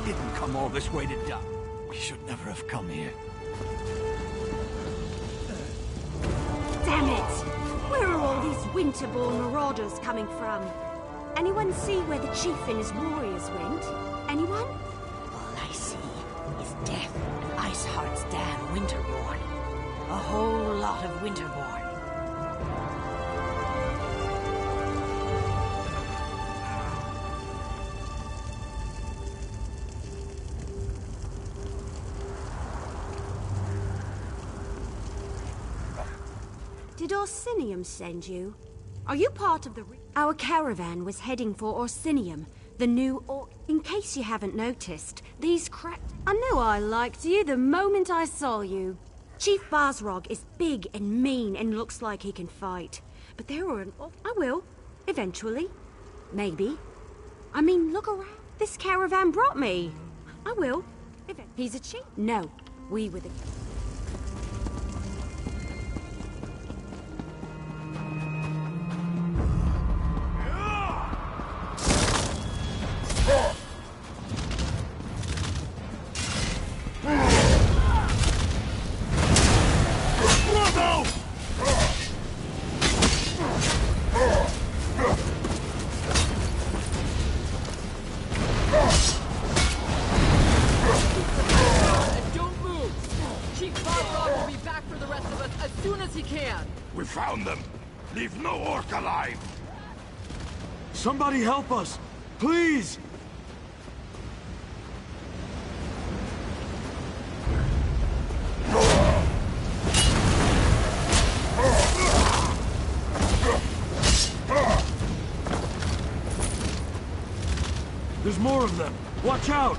didn't come all this way to die. We should never have come here. Damn it! Where are all these winterborn marauders coming from? Anyone see where the chief and his warriors went? Anyone? All I see is death and Iceheart's damn Winterborn. A whole lot of Winterborn. Did Orsinium send you? Are you part of the... Our caravan was heading for Orsinium, the new In case you haven't noticed, these I knew I liked you the moment I saw you. Chief Basrog is big and mean and looks like he can fight. But there were I will. Eventually. Maybe. I mean, look around. This caravan brought me. I will. He's a chief. No. We were the... Somebody help us! Please! There's more of them! Watch out!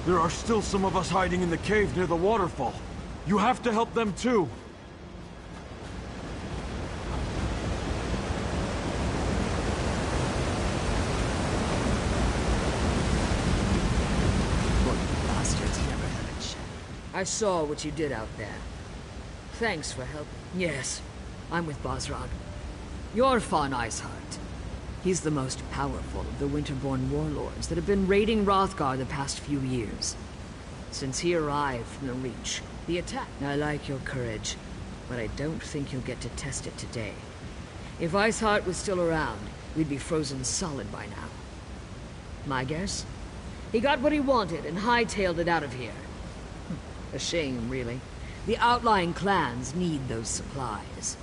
There are still some of us hiding in the cave near the waterfall. You have to help them too. Bastards never had a chance. I saw what you did out there. Thanks for helping. Yes, I'm with Basrog. You're Fawn Iceheart. He's the most powerful of the Winterborn warlords that have been raiding Hrothgar the past few years. Since he arrived from the Reach, the attack... I like your courage, but I don't think you'll get to test it today. If Iceheart was still around, we'd be frozen solid by now. My guess? He got what he wanted and hightailed it out of here. A shame, really. The outlying clans need those supplies.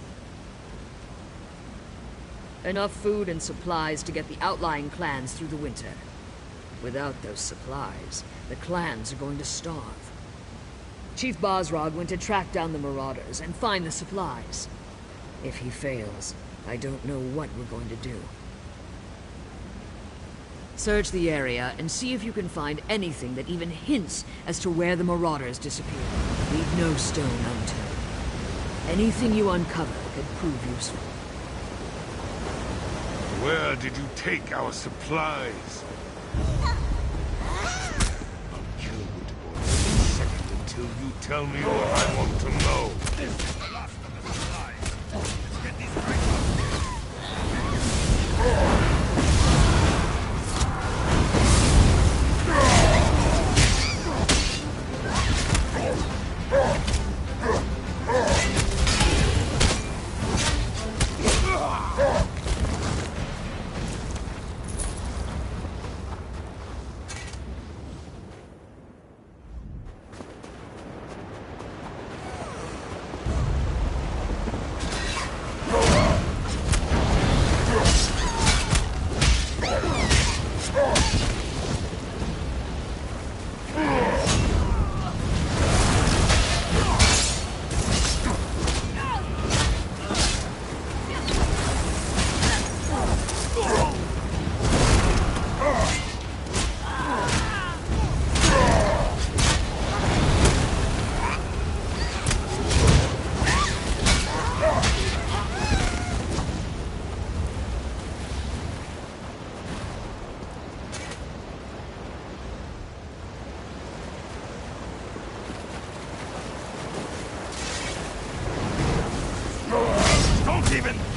Enough food and supplies to get the outlying clans through the winter. Without those supplies, the clans are going to starve. Chief Basrog went to track down the marauders and find the supplies. If he fails, I don't know what we're going to do. Search the area and see if you can find anything that even hints as to where the marauders disappeared. Leave no stone unturned. Anything you uncover could prove useful. Where did you take our supplies? I'll kill Winterborn in a second until you tell me what I want to know. This is the last of the supplies. Let's get these right up.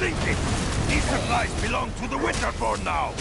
thinking? These supplies belong to the Winterborn now!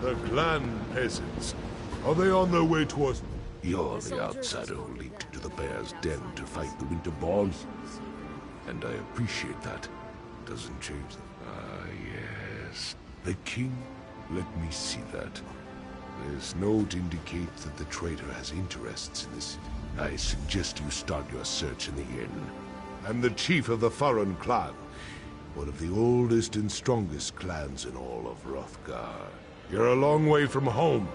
The clan peasants. Are they on their way towards... You're the outsider who leaped into the bear's den to fight the Winterborn. And I appreciate that. Doesn't change them. Ah, yes. The king? Let me see that. This note indicates that the traitor has interests in this. I suggest you start your search in the inn. I'm the chief of the Furren clan. One of the oldest and strongest clans in all of Hrothgar. You're a long way from home.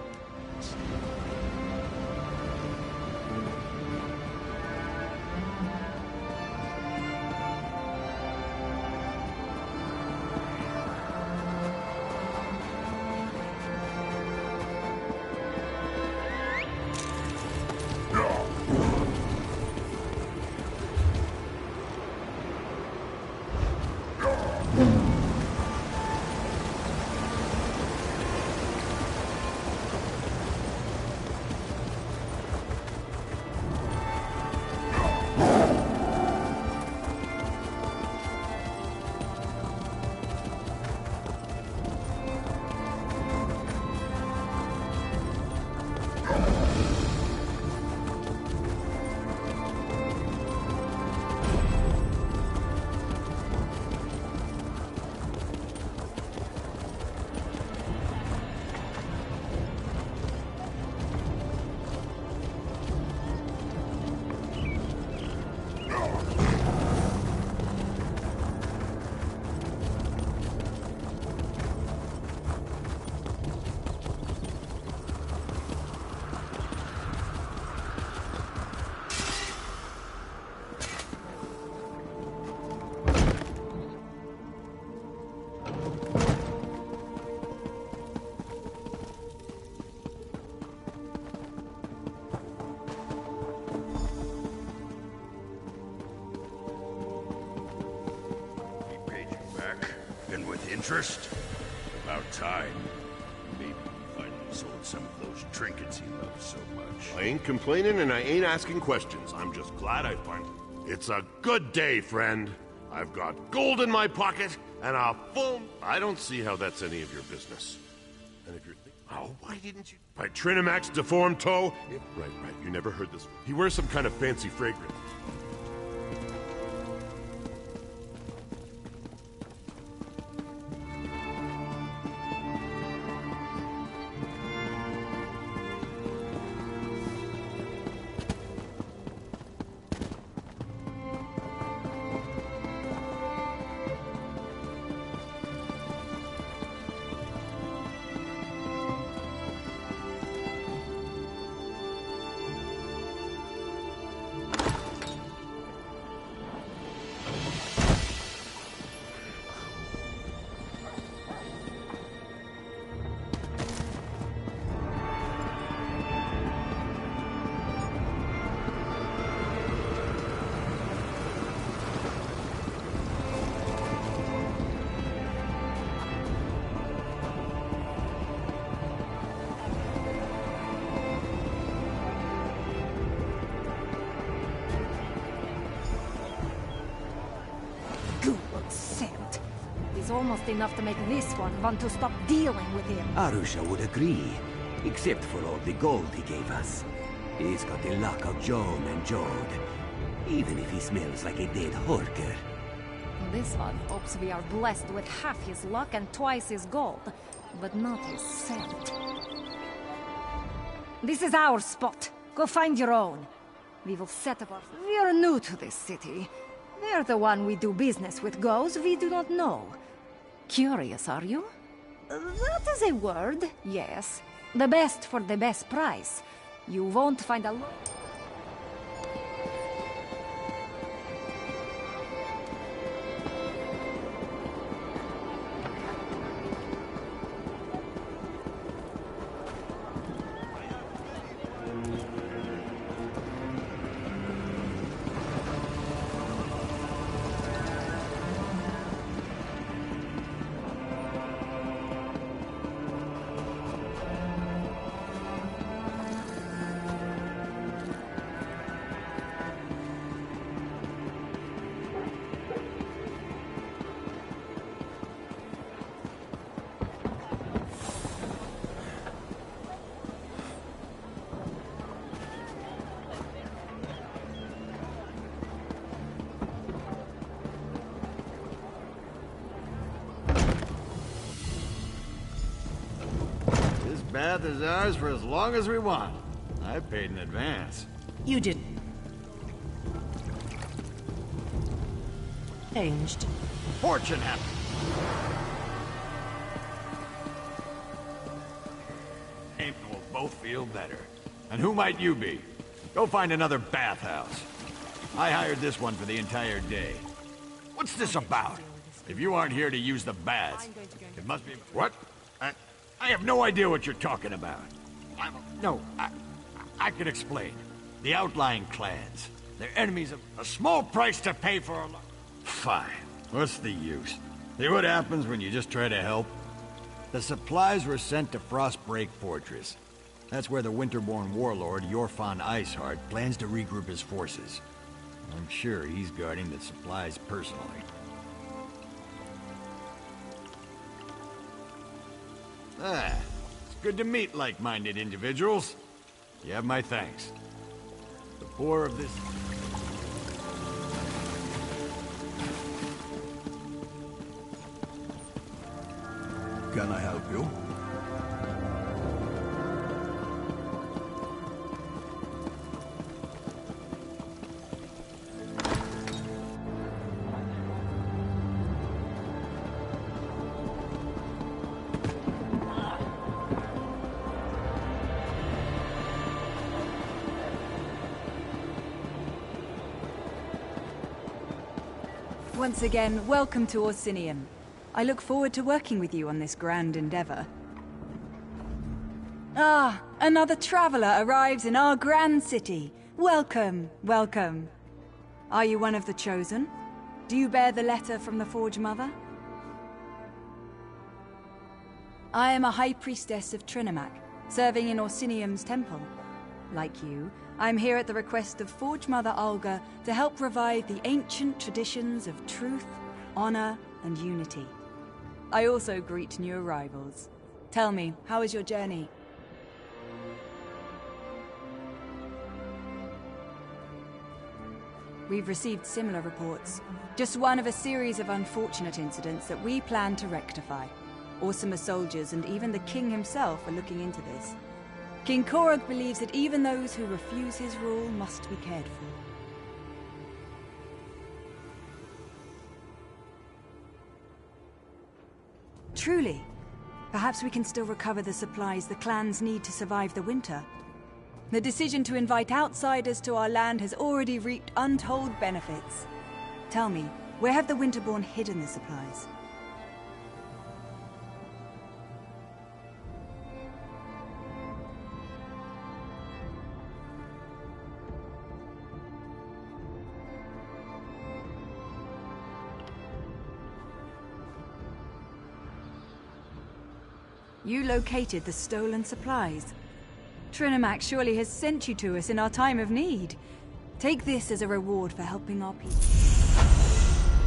Interest? About time. Maybe he finally sold some of those trinkets he loves so much. I ain't complaining and I ain't asking questions. I'm just glad I finally... It's a good day, friend. I've got gold in my pocket and a full... I don't see how that's any of your business. And if you're thinking... Oh, why didn't you... By Trinamax deformed toe? Right, you never heard this. He wears some kind of fancy fragrance. Almost enough to make this one want to stop dealing with him. Arusha would agree, except for all the gold he gave us. He's got the luck of Joan and Jode, even if he smells like a dead horker. This one hopes we are blessed with half his luck and twice his gold, but not his scent. This is our spot. Go find your own. We will set up our... We are new to this city. Where the one we do business with goes, we do not know. Curious, are you? That is a word, yes. The best for the best price. You won't find a lot. Bath is ours for as long as we want. I paid in advance. You didn't. Changed. Fortune happened. Aim will both feel better. And who might you be? Go find another bathhouse. I hired this one for the entire day. What's this about? If you aren't here to use the baths, it must be... What? I have no idea what you're talking about. I can explain. The outlying clans. They're enemies of a small price to pay for a lot. Fine. What's the use? See what happens when you just try to help? The supplies were sent to Frostbreak Fortress. That's where the Winterborn warlord, Yorfan Iceheart, plans to regroup his forces. I'm sure he's guarding the supplies personally. It's good to meet like-minded individuals. You have my thanks. The poor of this... Can I help you? Once again, welcome to Orsinium. I look forward to working with you on this grand endeavor. Ah, another traveler arrives in our grand city. Welcome, welcome. Are you one of the chosen? Do you bear the letter from the Forge Mother? I am a High Priestess of Trinimac, serving in Orsinium's temple. Like you, I'm here at the request of Forge Mother Olga to help revive the ancient traditions of truth, honor, and unity. I also greet new arrivals. Tell me, how is your journey? We've received similar reports. Just one of a series of unfortunate incidents that we plan to rectify. Orsimer soldiers and even the king himself are looking into this. King Korog believes that even those who refuse his rule must be cared for. Truly. Perhaps we can still recover the supplies the clans need to survive the winter. The decision to invite outsiders to our land has already reaped untold benefits. Tell me, where have the Winterborn hidden the supplies? You located the stolen supplies. Trinimac surely has sent you to us in our time of need. Take this as a reward for helping our people.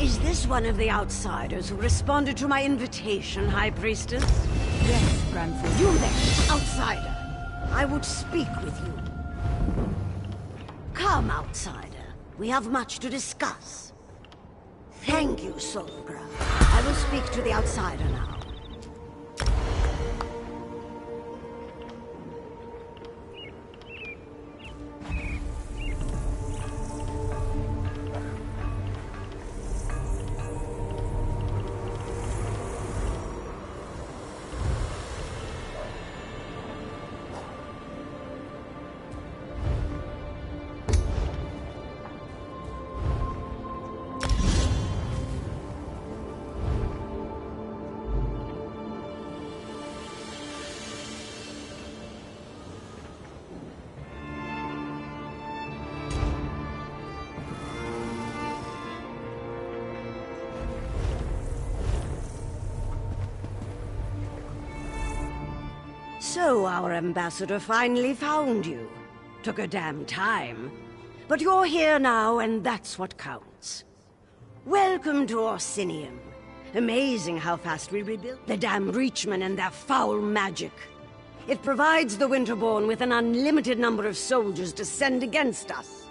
Is this one of the outsiders who responded to my invitation, High Priestess? Yes, Grandfather. You there, outsider. I would speak with you. Come, outsider. We have much to discuss. Thank you, Solgra. I will speak to the outsider now. So our ambassador finally found you. Took a damn time. But you're here now, and that's what counts. Welcome to Orsinium. Amazing how fast we rebuilt the damn Reachmen and their foul magic. It provides the Winterborn with an unlimited number of soldiers to send against us.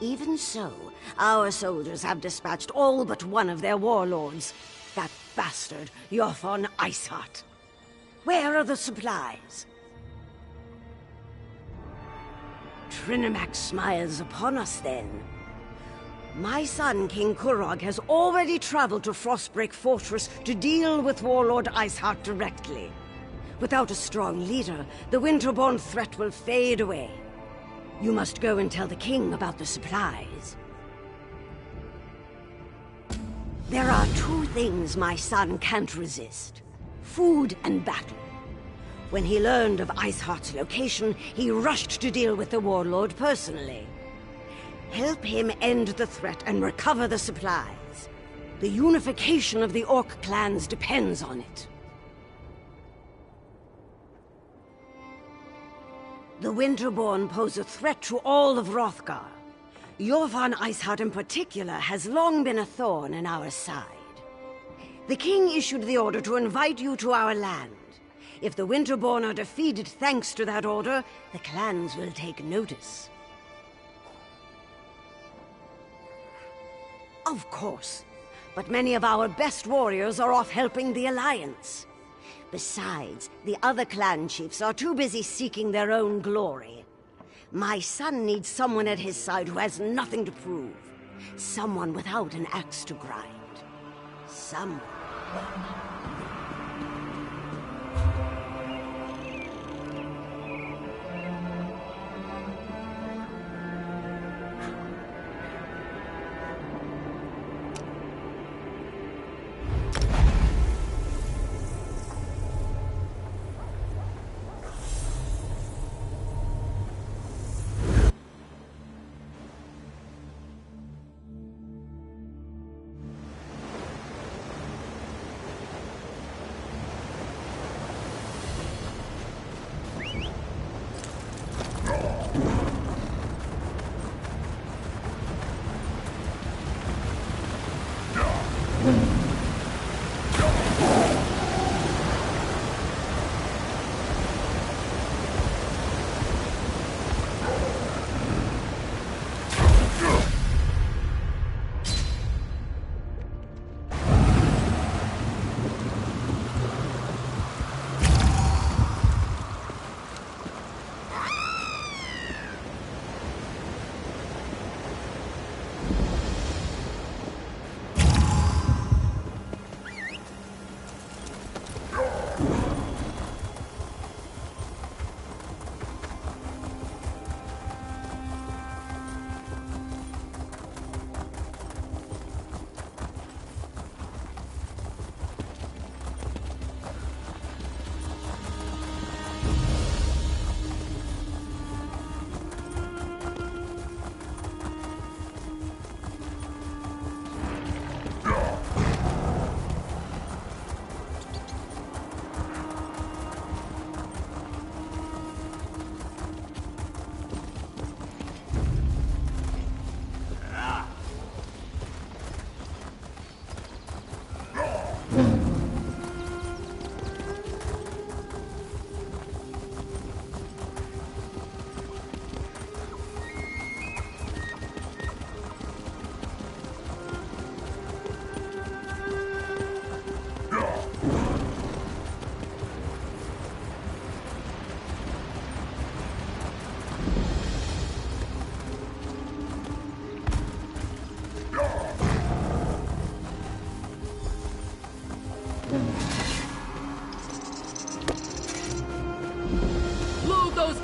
Even so, our soldiers have dispatched all but one of their warlords. That bastard, Jothon Iceheart. Where are the supplies? Trinimac smiles upon us, then. My son, King Kurog, has already traveled to Frostbreak Fortress to deal with Warlord Iceheart directly. Without a strong leader, the Winterborn threat will fade away. You must go and tell the king about the supplies. There are two things my son can't resist: food and battle. When he learned of Iceheart's location, he rushed to deal with the warlord personally. Help him end the threat and recover the supplies. The unification of the Orc clans depends on it. The Winterborn pose a threat to all of Hrothgar. Jothon Iceheart in particular has long been a thorn in our side. The king issued the order to invite you to our land. If the Winterborn are defeated thanks to that order, the clans will take notice. Of course, but many of our best warriors are off helping the Alliance. Besides, the other clan chiefs are too busy seeking their own glory. My son needs someone at his side who has nothing to prove. Someone without an axe to grind. Someone.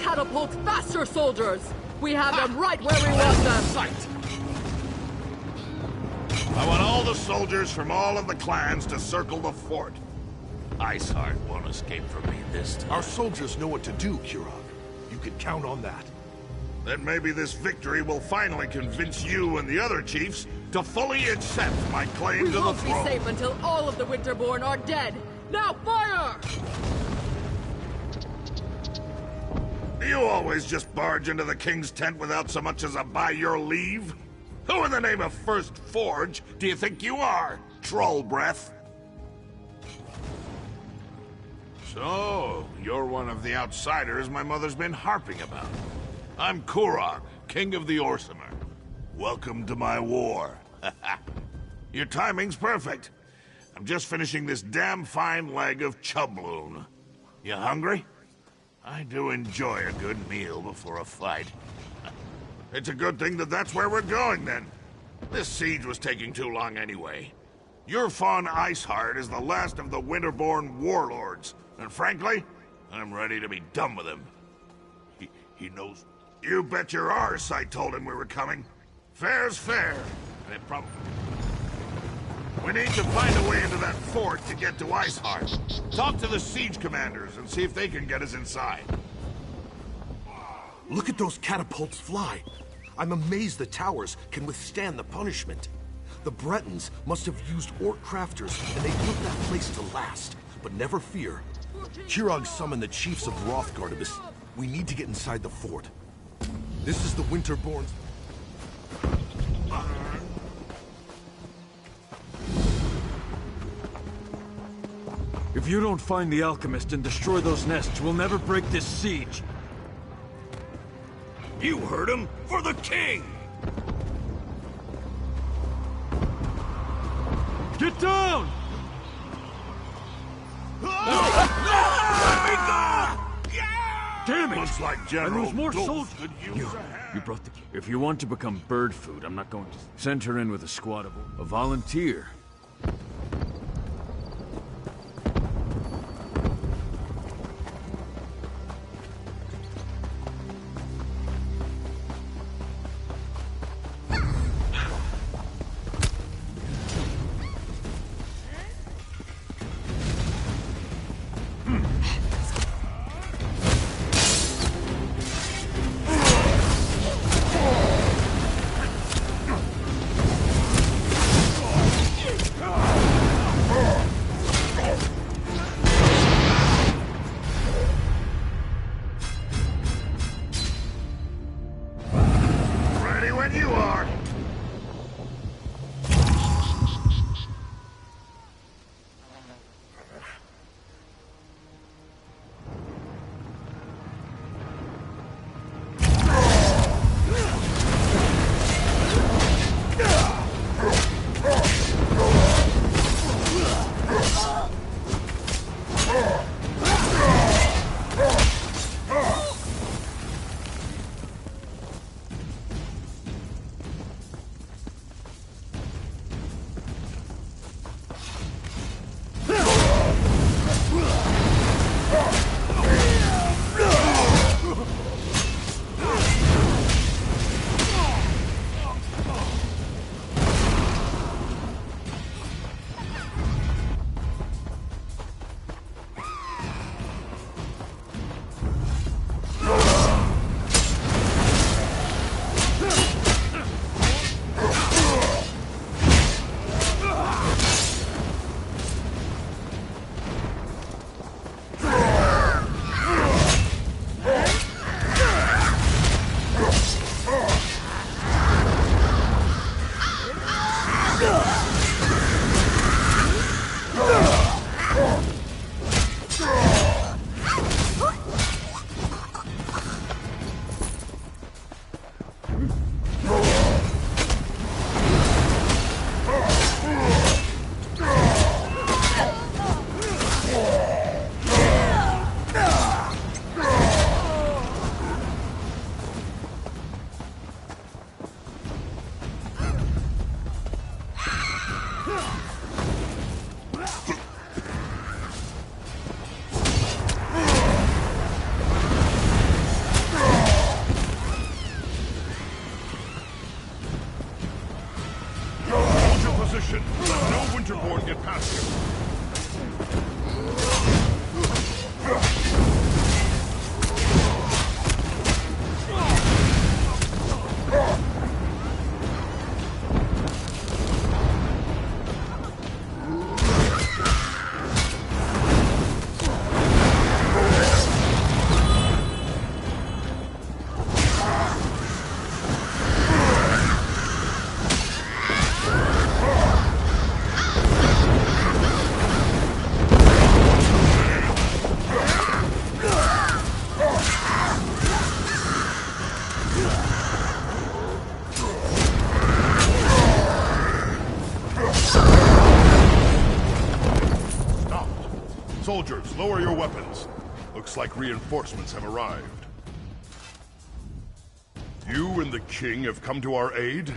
Catapults faster, soldiers! We have them right where we want them! Sight! I want all the soldiers from all of the clans to circle the fort. Iceheart won't escape from me this time. Our soldiers know what to do, Kurog. You can count on that. Then maybe this victory will finally convince you and the other chiefs to fully accept my claim to the throne. We won't be safe until all of the Winterborn are dead! Now fire! You always just barge into the king's tent without so much as a by your leave? Who in the name of First Forge do you think you are, troll breath? So, you're one of the outsiders my mother's been harping about. I'm Kurog, king of the Orsimer. Welcome to my war. Your timing's perfect. I'm just finishing this damn fine leg of chubloon. You hungry? I do enjoy a good meal before a fight. It's a good thing that that's where we're going, then. This siege was taking too long anyway. Your Fawn Iceheart is the last of the Winterborn warlords, and frankly, I'm ready to be done with him. He knows. You bet your arse I told him we were coming. Fair's fair, and it probably... We need to find a way into that fort to get to Iceheart. Talk to the siege commanders and see if they can get us inside. Look at those catapults fly. I'm amazed the towers can withstand the punishment. The Bretons must have used orc crafters, and they built that place to last. But never fear. Kirog summoned the chiefs of Hrothgar to this. We need to get inside the fort. This is the Winterborn's... If you don't find the alchemist and destroy those nests, we'll never break this siege. You heard him! For the king! Get down! Damn it! Looks like General And there's more Dulf soldiers. could use a hand. You brought the... If you want to become bird food, I'm not going to send her in with a squad of... A volunteer. Ready when you are! Soldiers, lower your weapons. Looks like reinforcements have arrived. You and the king have come to our aid?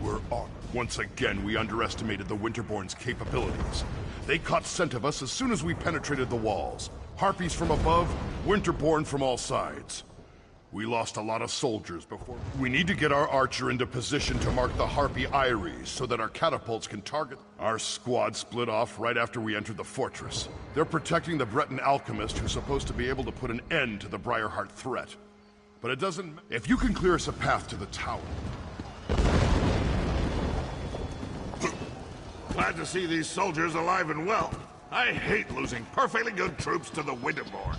We're honored. Once again, we underestimated the Winterborn's capabilities. They caught scent of us as soon as we penetrated the walls. Harpies from above, Winterborn from all sides. We lost a lot of soldiers before. We need to get our archer into position to mark the Harpy Eyries so that our catapults can target. Our squad split off right after we entered the fortress. They're protecting the Breton alchemist who's supposed to be able to put an end to the Briarheart threat. But it doesn't... If you can clear us a path to the tower... Glad to see these soldiers alive and well. I hate losing perfectly good troops to the Winterborn.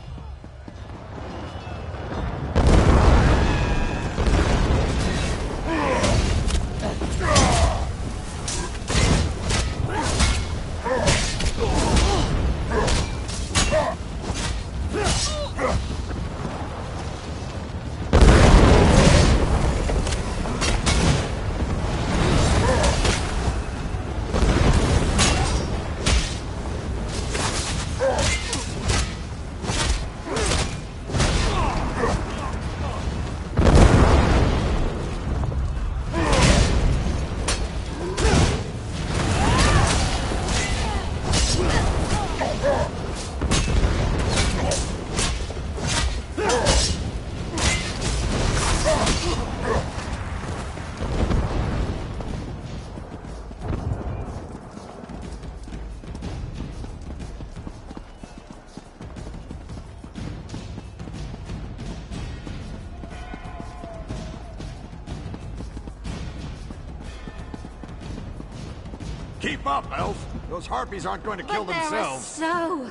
Keep up, Elf! Those harpies aren't going to kill themselves. There are so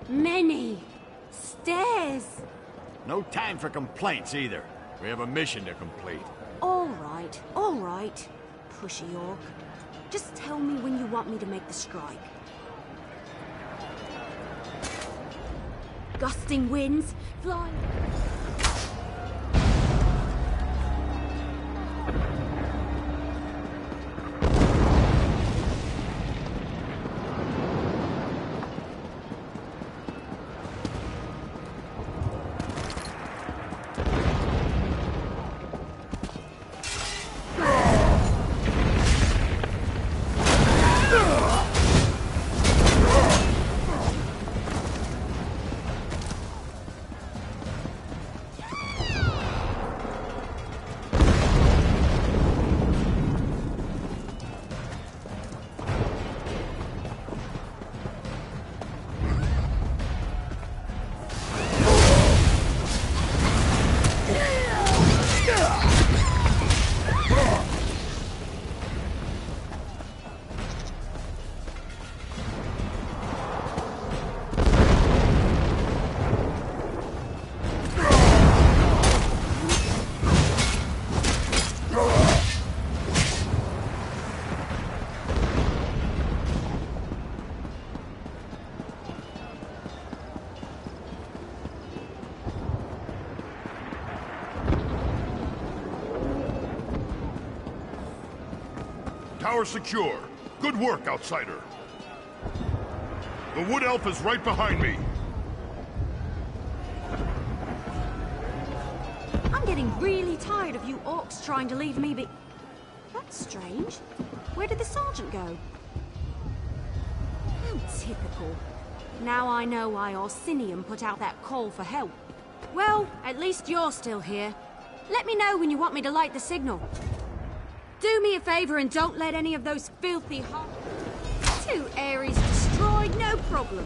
many stairs. No time for complaints either. We have a mission to complete. All right. Pushy orc. Just tell me when you want me to make the strike. Gusting winds, flying... Tower secure. Good work, outsider. The Wood Elf is right behind me. I'm getting really tired of you orcs trying to leave me be... That's strange. Where did the sergeant go? How typical. Now I know why Orsinium put out that call for help. Well, at least you're still here. Let me know when you want me to light the signal. Do me a favor and don't let any of those filthy Two Ares destroyed, no problem.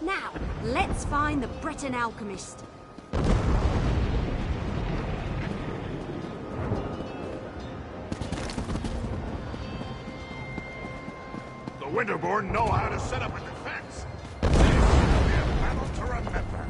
Now, let's find the Breton alchemist. The Winterborn know how to set up a defense. This will be a battle to remember.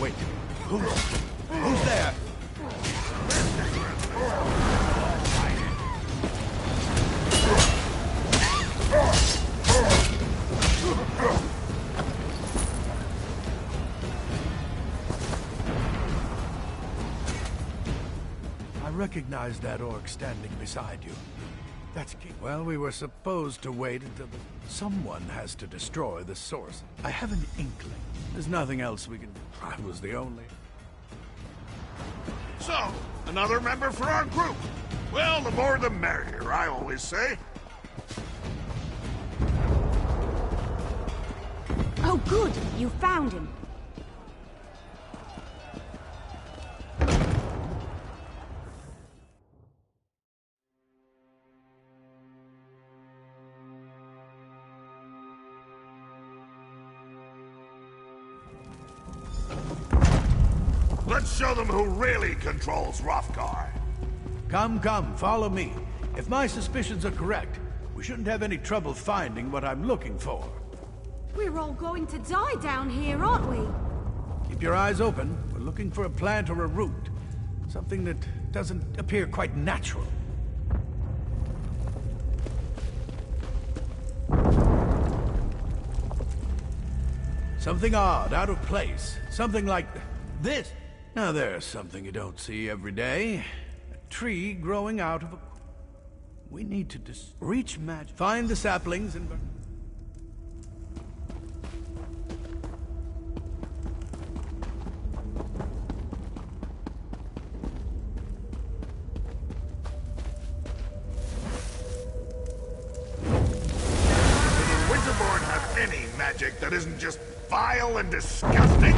Wait, who's there? I recognize that orc standing beside you. That's King. Well, we were supposed to wait until someone has to destroy the source. I have an inkling. There's nothing else we can do. I was the only. So, another member for our group. Well, the more the merrier, I always say. Oh, good. You found him. Let's show them who really controls Hrothgar. Come, follow me. If my suspicions are correct, we shouldn't have any trouble finding what I'm looking for. We're all going to die down here, aren't we? Keep your eyes open. We're looking for a plant or a root. Something that doesn't appear quite natural. Something odd, out of place. Something like this. Now there's something you don't see every day. A tree growing out of a... We need to reach magic. Find the saplings and... Winterborn have any magic that isn't just vile and disgusting?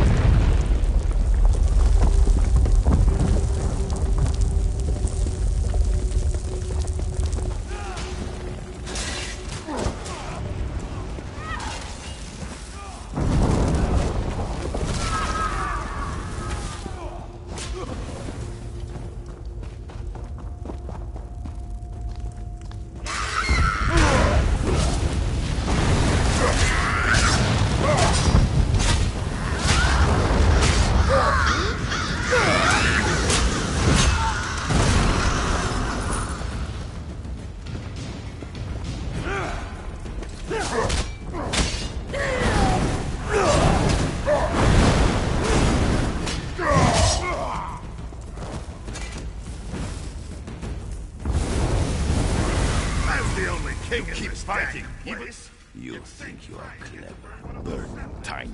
You think you are clever, burning tiny.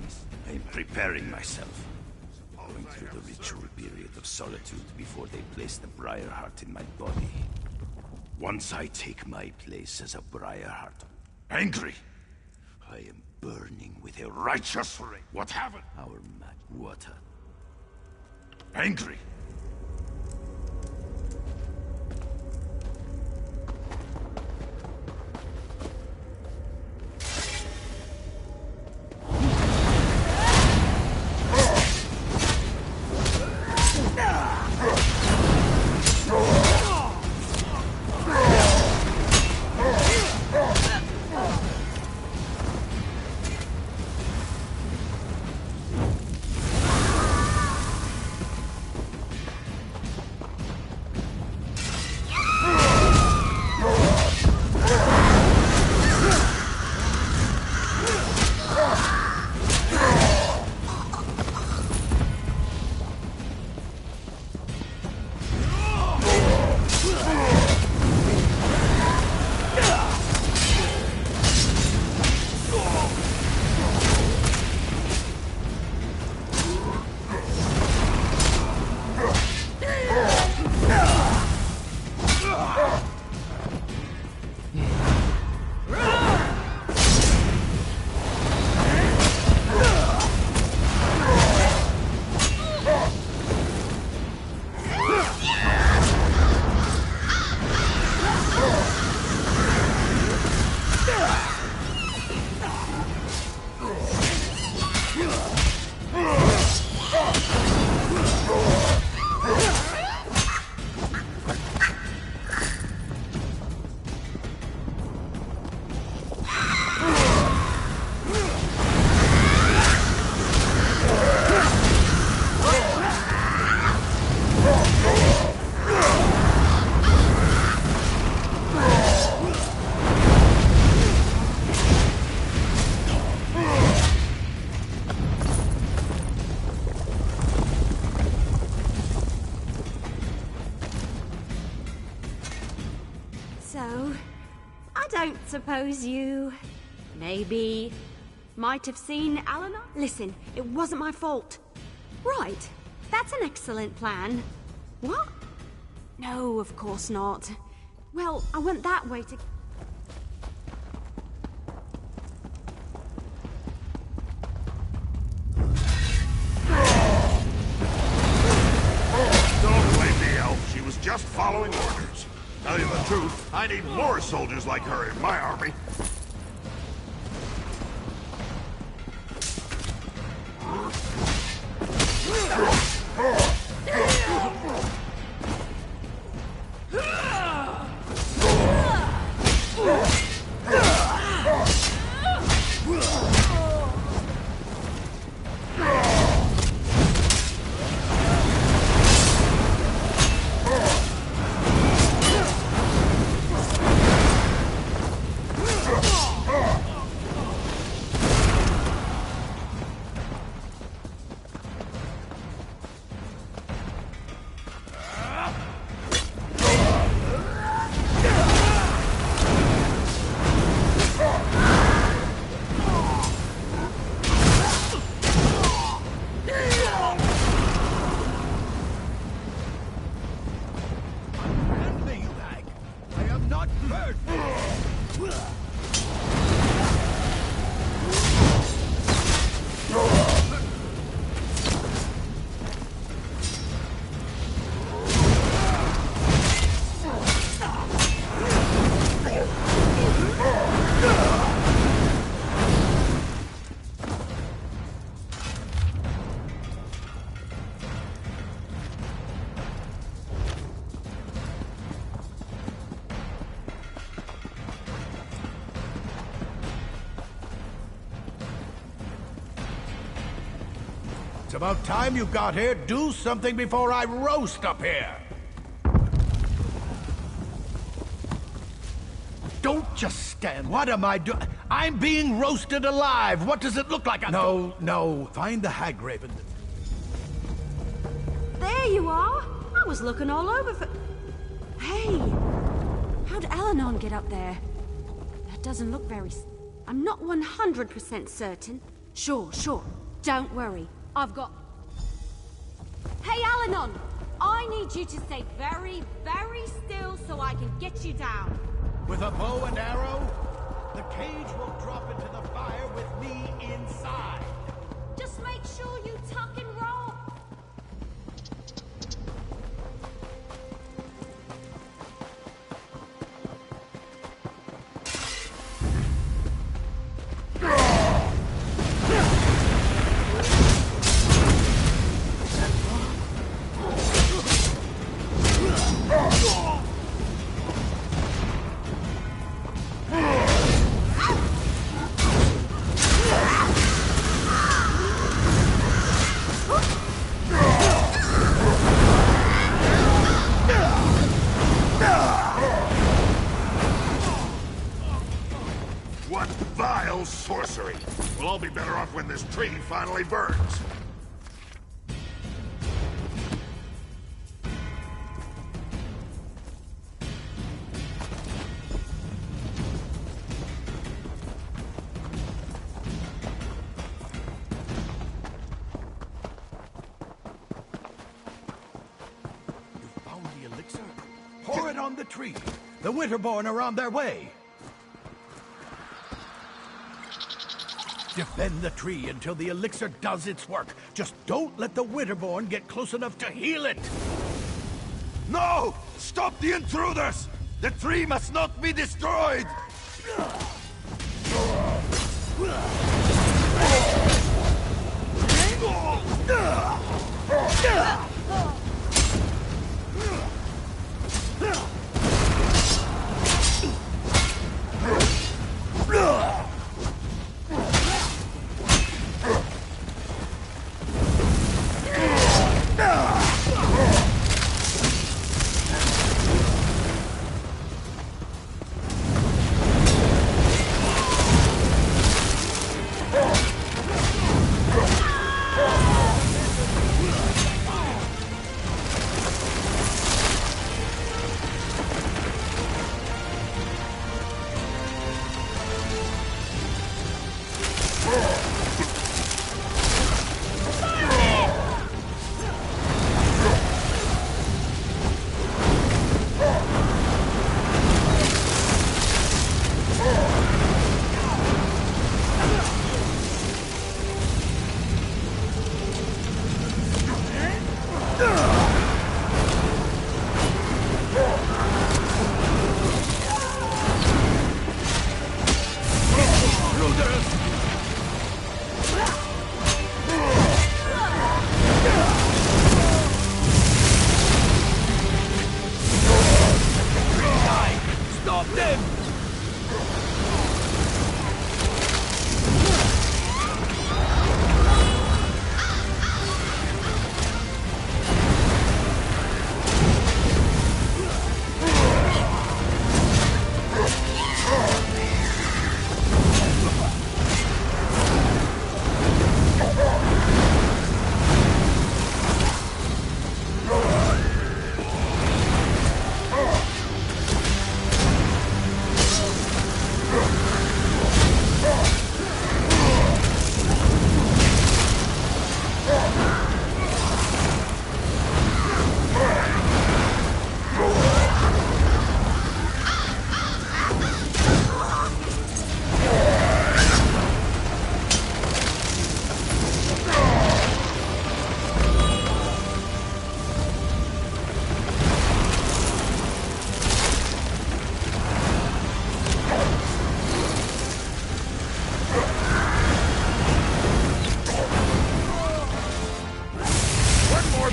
I'm preparing myself. Going through the ritual period of solitude before they place the briar heart in my body. Once I take my place as a briar heart, angry, I am burning with a righteous rage. What happened? Our mad water. Angry. suppose you... maybe... might have seen Alana? Listen, it wasn't my fault. Right. That's an excellent plan. What? No, of course not. Well, I went that way to... Don't blame the elf. She was just following orders. Tell you the truth, I need more soldiers like her in my army. It's about time you got here. Do something before I roast up here. Don't just stand. What am I doing? I'm being roasted alive. What does it look like? No. Find the hag raven. There you are. I was looking all over for... Hey! How'd Alanon get up there? That doesn't look very... I'm not 100% certain. Sure. Don't worry. I've got... Hey, Alanon! I need you to stay very, very still so I can get you down. With a bow and arrow? The cage will drop into the fire with me inside. Just make sure you tuck and roll. What vile sorcery! We'll all be better off when this tree finally burns. You found the elixir? Pour it on the tree. The Winterborn are on their way. Defend the tree until the elixir does its work. Just don't let the Winterborn get close enough to heal it. No! Stop the intruders! The tree must not be destroyed! Stop them!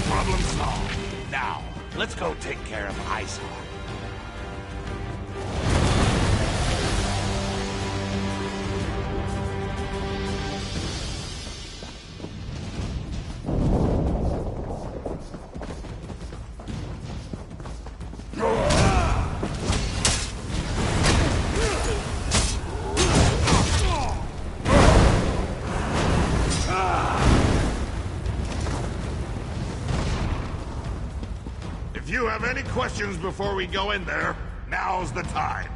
Problem solved. Now, let's go take care of Iceheart. If you have any questions before we go in there, now's the time.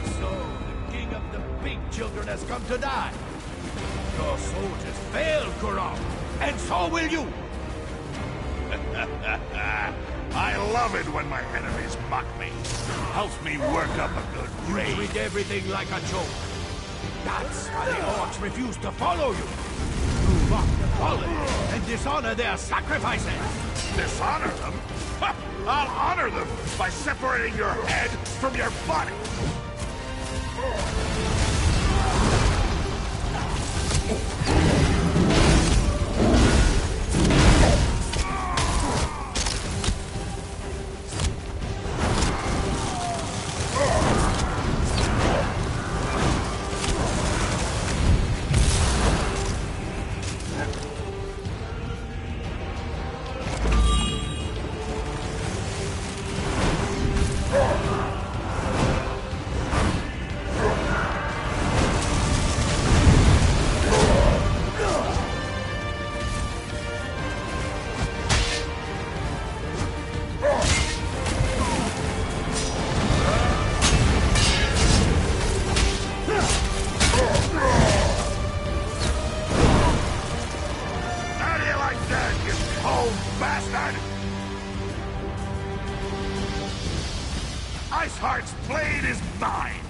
So, the king of the big children has come to die. Your soldiers failed, Kuram, and so will you! I love it when my enemies mock me. Helps me work up a good You rage. treat everything like a joke. That's why the orcs refuse to follow you. You mock the fallen and dishonor their sacrifices. Dishonor them? Ha! I'll honor them by separating your head from your body. How do you like that, you cold bastard? Iceheart's blade is mine.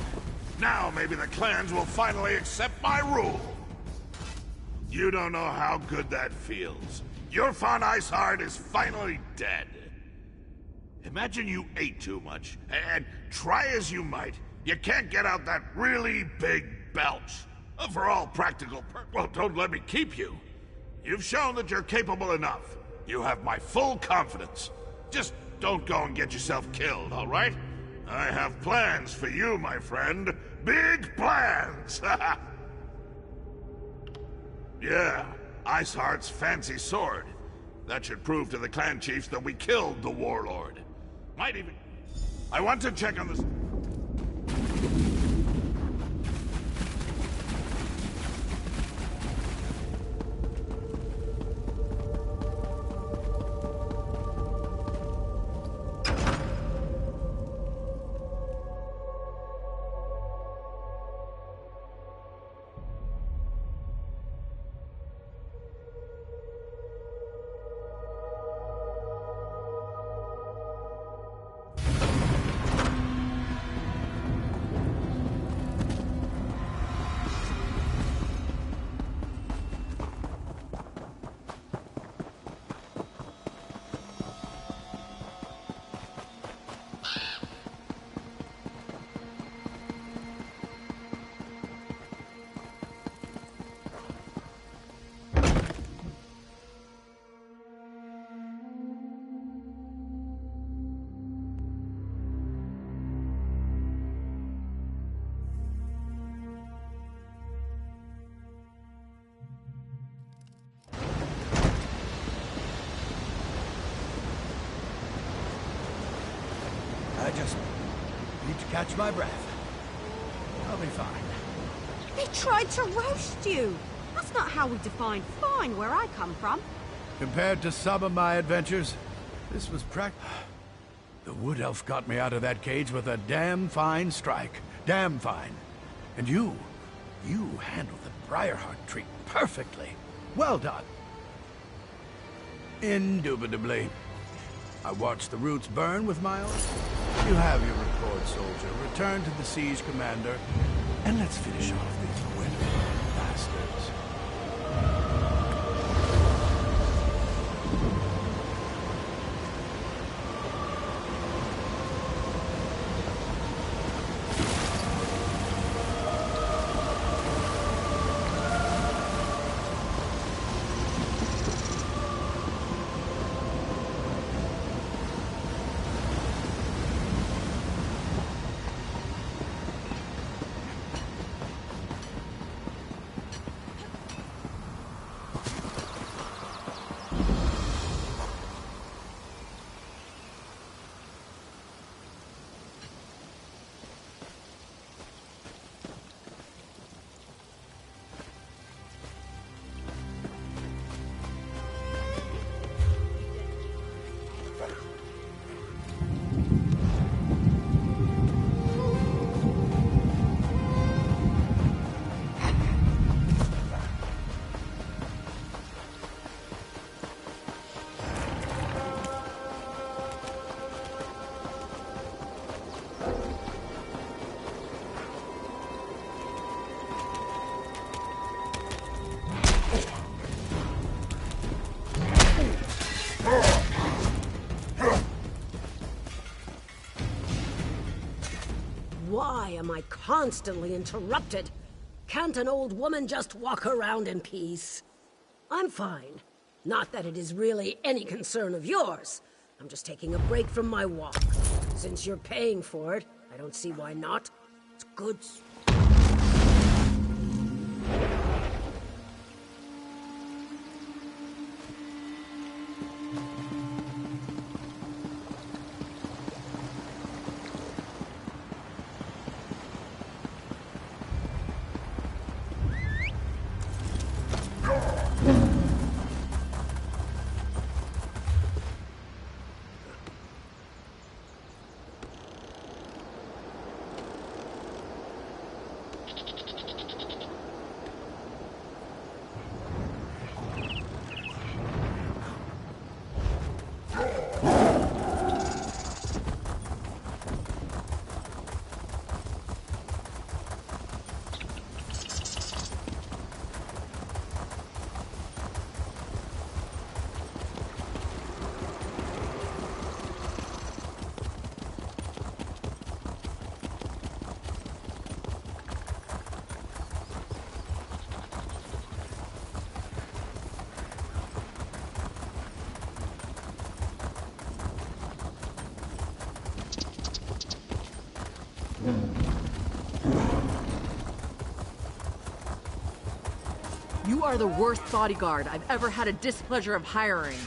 Now maybe the clans will finally accept my rule. You don't know how good that feels. Your fond Iceheart is finally dead. Imagine you ate too much, and try as you might, you can't get out that really big belch. For all practical well, don't let me keep you. You've shown that you're capable enough. You have my full confidence. Just don't go and get yourself killed, all right? I have plans for you, my friend. Big plans! Yeah, Iceheart's fancy sword. That should prove to the clan chiefs that we killed the warlord. Might even... I want to check on this... just need to catch my breath. I'll be fine. They tried to roast you. That's not how we define fine where I come from. Compared to some of my adventures, this was The Wood Elf got me out of that cage with a damn fine strike. Damn fine. And you handled the Briarheart tree perfectly. Well done. Indubitably. I watched the roots burn with my own. You have your report, soldier. Return to the siege commander, and let's finish off these winter bastards. Why am I constantly interrupted? Can't an old woman just walk around in peace? I'm fine. Not that it is really any concern of yours. I'm just taking a break from my walk. Since you're paying for it, I don't see why not. It's good. You are the worst bodyguard I've ever had a displeasure of hiring.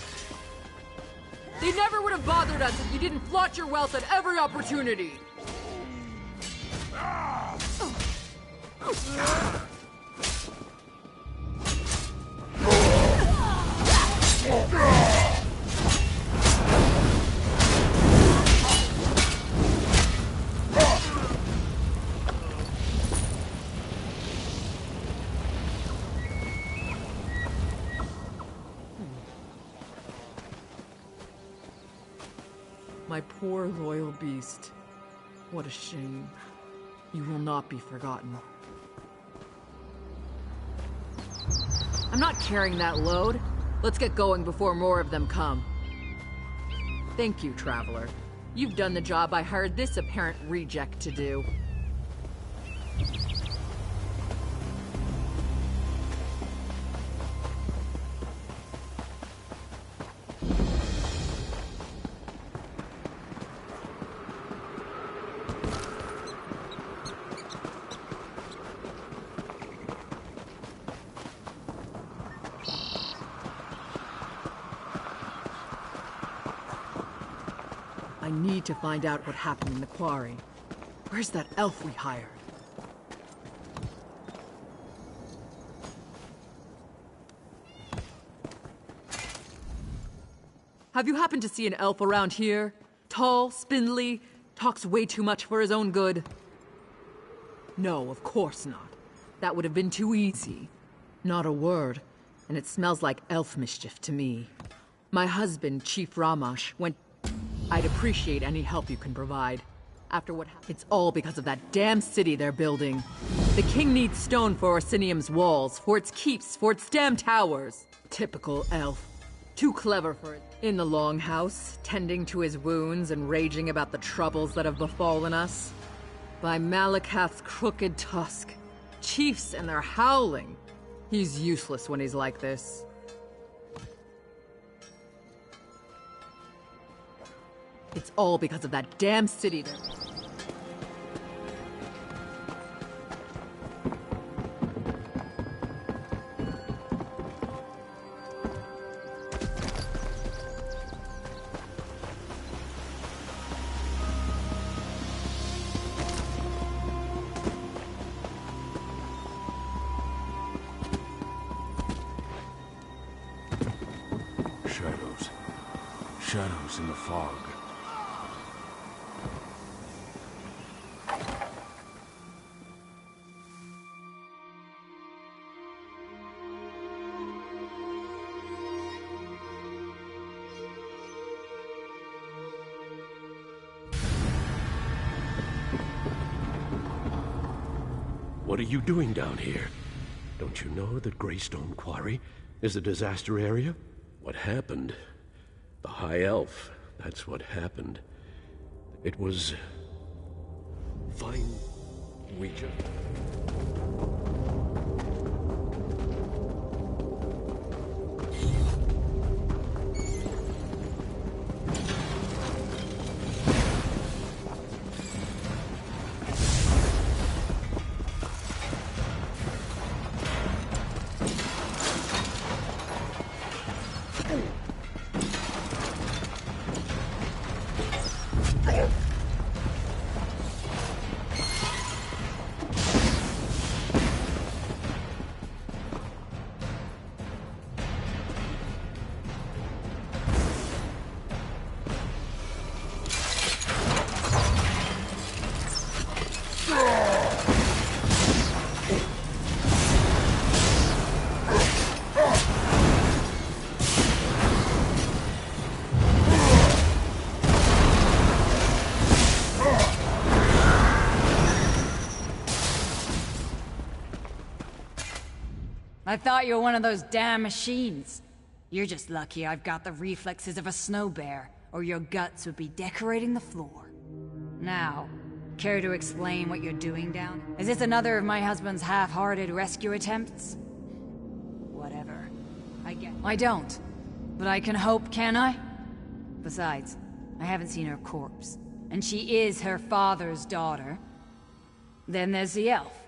They never would have bothered us if you didn't flaunt your wealth at every opportunity. My poor loyal beast. What a shame. You will not be forgotten. I'm not carrying that load. Let's get going before more of them come. Thank you, Traveler. You've done the job I hired this apparent reject to do. I I need to find out what happened in the quarry. Where's that elf we hired? Have you happened to see an elf around here? Tall, spindly, talks way too much for his own good? No, of course not. That would have been too easy. Not a word, and it smells like elf mischief to me. My husband, Chief Ramash, went... I'd appreciate any help you can provide. After what happened, it's all because of that damn city they're building. The king needs stone for Orsinium's walls, for its keeps, for its damn towers. Typical elf. Too clever for it. In the longhouse, tending to his wounds and raging about the troubles that have befallen us. By Malakath's crooked tusk. Chiefs and their howling. He's useless when he's like this. It's all because of that damn city there. Shadows in the fog. What are you doing down here? Don't you know that Greystone Quarry is a disaster area? What happened? The High Elf, that's what happened. It was... fine. We just... I thought you were one of those damn machines. You're just lucky I've got the reflexes of a snow bear, or your guts would be decorating the floor. Now, care to explain what you're doing down? Is this another of my husband's half-hearted rescue attempts? Whatever. I don't. But I can hope, can I? Besides, I haven't seen her corpse. And she is her father's daughter. Then there's the elf.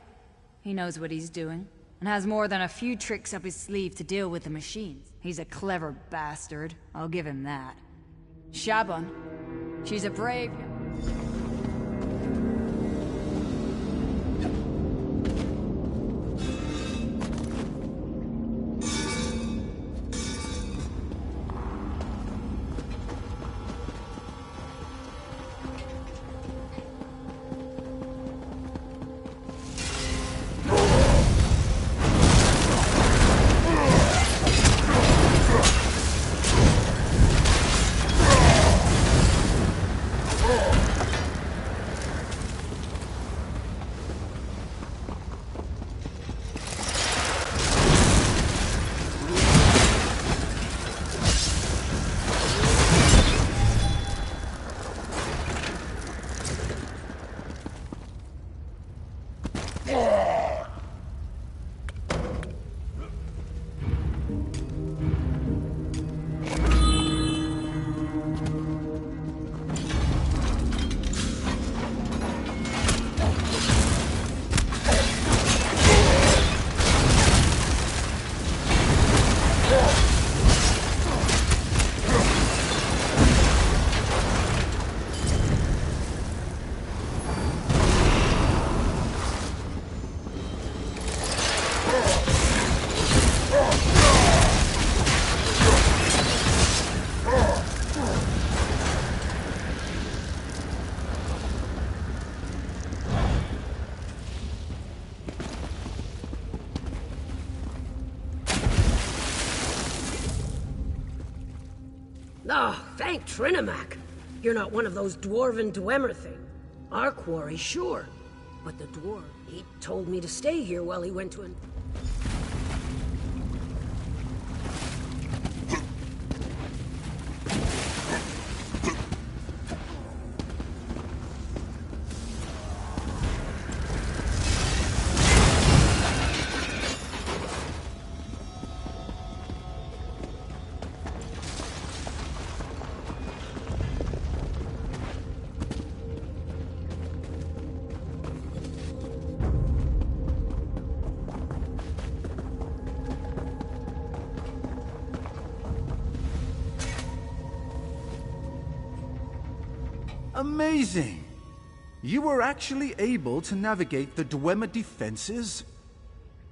He knows what he's doing. And has more than a few tricks up his sleeve to deal with the machines. He's a clever bastard, I'll give him that. Shaban, she's a brave... Oh, thank Trinimac. You're not one of those dwarven Dwemer thing. Our quarry, sure. But the dwarf, he told me to stay here while he went to an... Amazing! You were actually able to navigate the Dwemer defenses?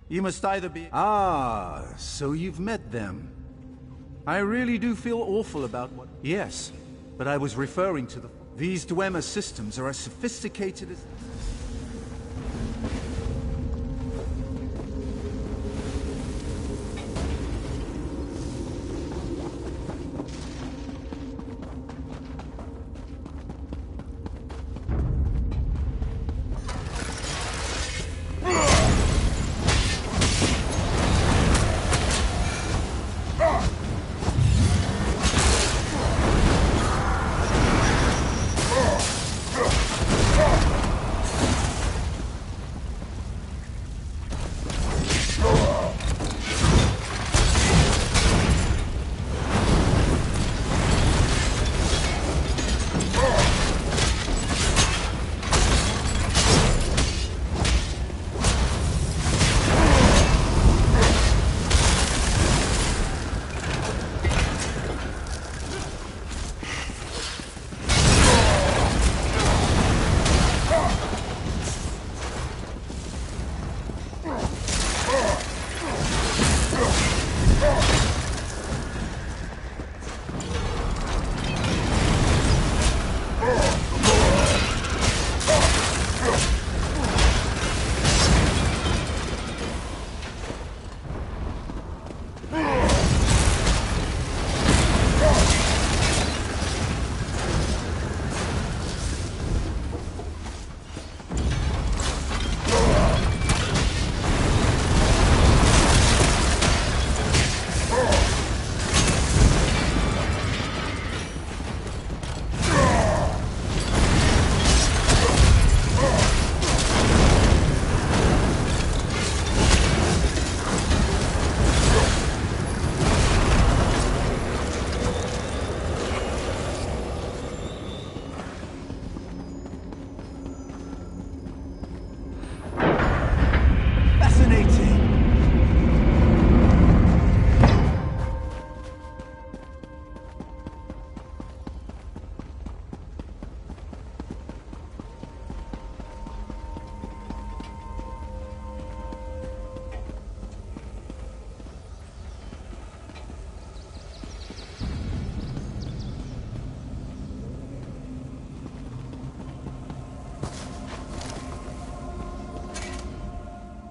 You must either be... Ah, so you've met them. I really do feel awful about what... Yes, but I was referring to the... These Dwemer systems are as sophisticated as...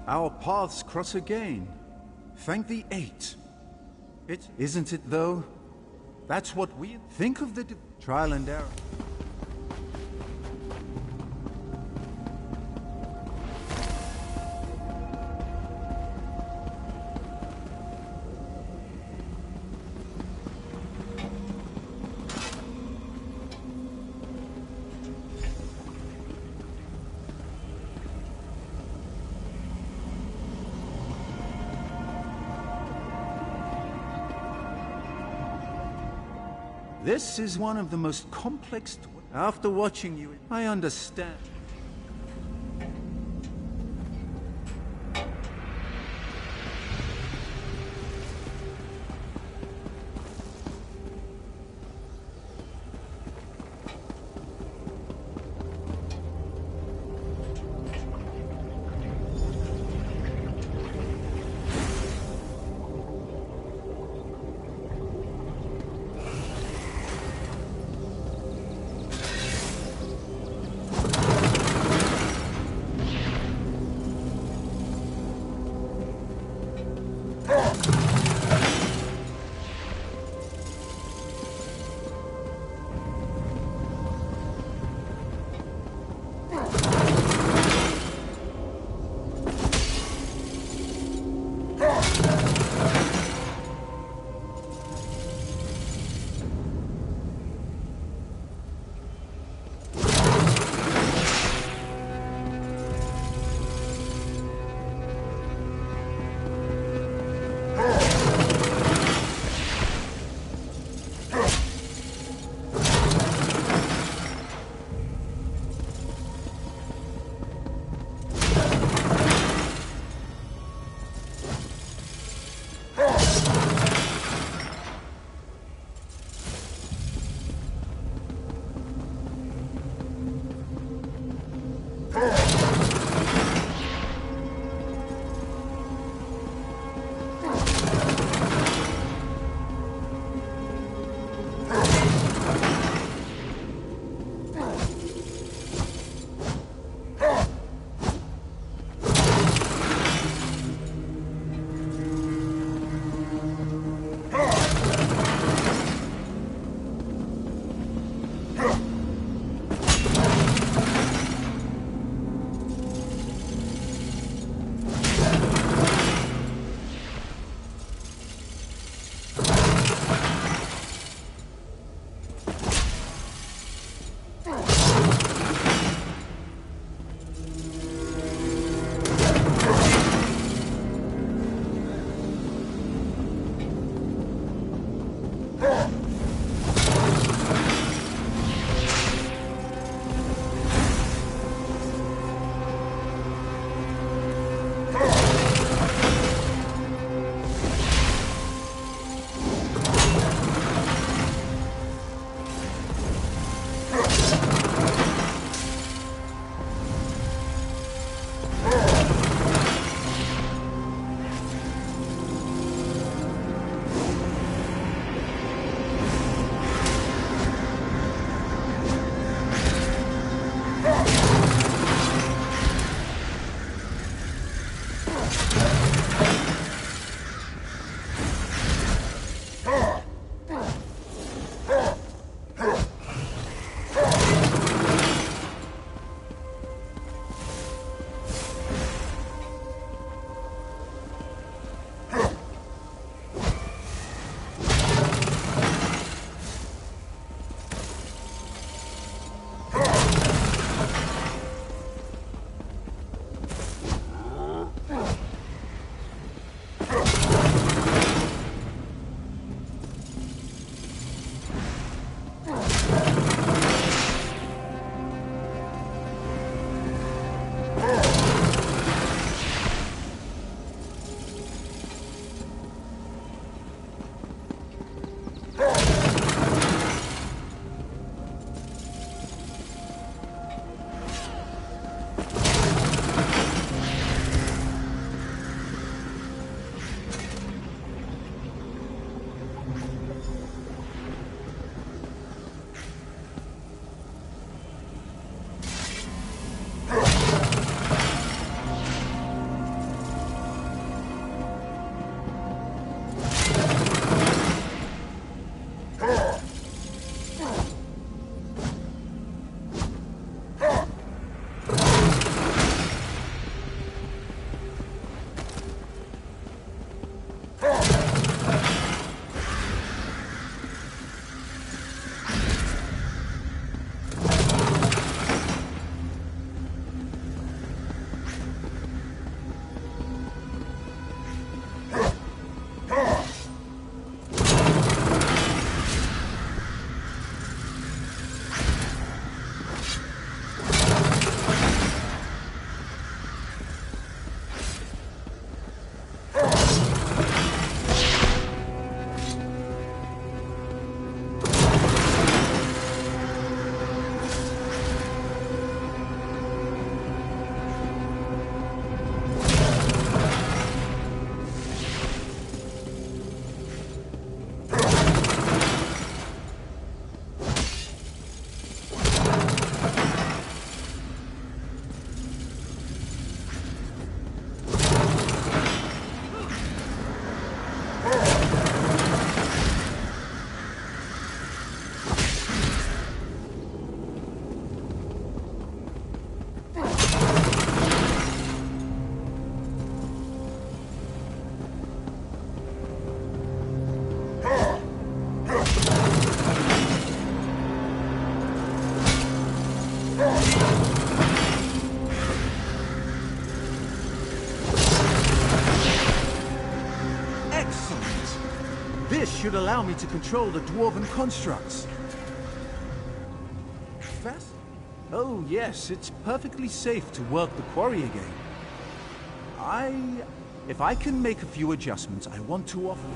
Our paths cross again. Thank the Eight. Isn't it, though? That's what we think of the trial and error. This is one of the most complex... After watching you, I understand. This should allow me to control the dwarven constructs. Fast? Oh yes, it's perfectly safe to work the quarry again. If I can make a few adjustments, I want to offer...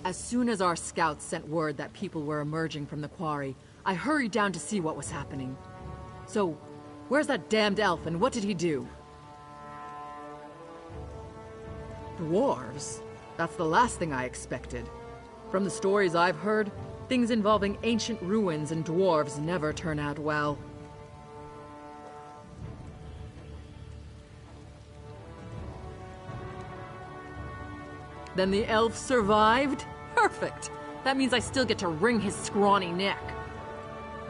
As soon as our scouts sent word that people were emerging from the quarry, I hurried down to see what was happening. So, where's that damned elf and what did he do? Dwarves? That's the last thing I expected. From the stories I've heard, things involving ancient ruins and dwarves never turn out well. Then the elf survived? Perfect! That means I still get to wring his scrawny neck.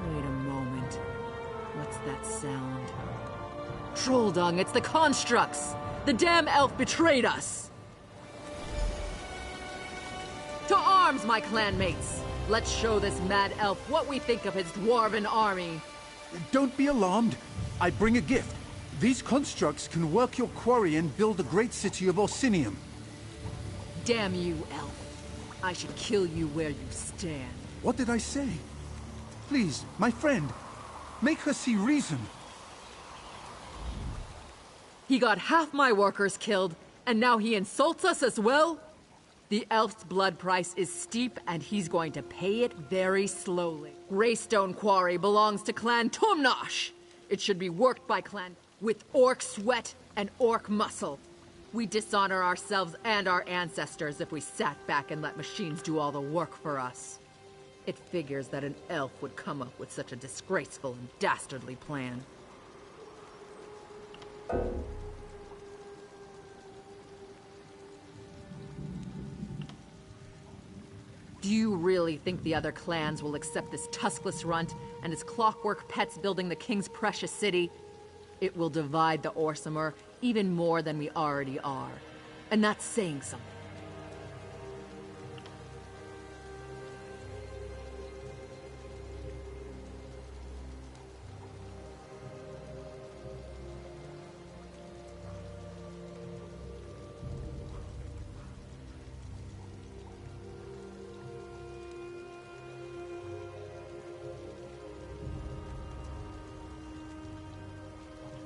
Wait a moment. What's that sound? Troll dung, it's the constructs! The damn elf betrayed us! To arms, my clanmates! Let's show this mad elf what we think of his dwarven army. Don't be alarmed. I bring a gift. These constructs can work your quarry and build a great city of Orsinium. Damn you, elf. I should kill you where you stand. What did I say? Please, my friend, make her see reason. He got half my workers killed, and now he insults us as well? The elf's blood price is steep, and he's going to pay it very slowly. Greystone Quarry belongs to Clan Tumnosh. It should be worked by Clan with orc sweat and orc muscle. We dishonor ourselves and our ancestors if we sat back and let machines do all the work for us. It figures that an elf would come up with such a disgraceful and dastardly plan. Do you really think the other clans will accept this tuskless runt and his clockwork pets building the king's precious city? It will divide the Orsimer even more than we already are. And that's saying something.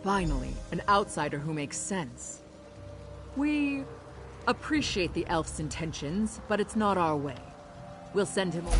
Finally, an outsider who makes sense. We appreciate the elf's intentions, but it's not our way. We'll send him away.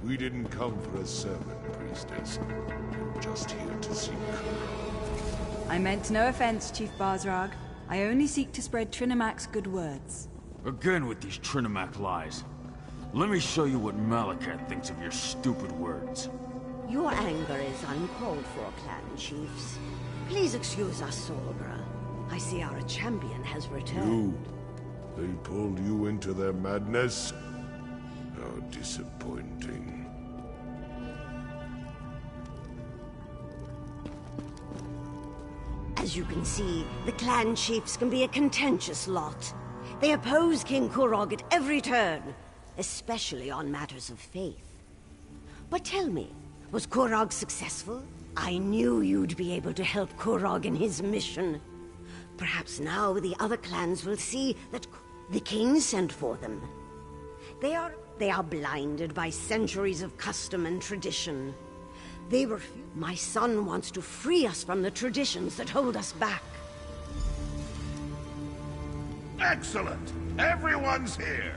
We didn't come for a sermon, priestess. We're just here to seek Kurog. I meant no offense, Chief Bazrag. I only seek to spread Trinimac's good words. Again with these Trinimac lies. Let me show you what Malakat thinks of your stupid words. Your anger is uncalled for, clan chiefs. Please excuse us, Solbra. I see our champion has returned. They pulled you into their madness? How disappointing. As you can see, the clan chiefs can be a contentious lot. They oppose King Kurog at every turn, especially on matters of faith. But tell me, was Kurog successful? I knew you'd be able to help Kurog in his mission. Perhaps now the other clans will see that the king sent for them. They are blinded by centuries of custom and tradition. They refuse. My son wants to free us from the traditions that hold us back. Excellent! Everyone's here!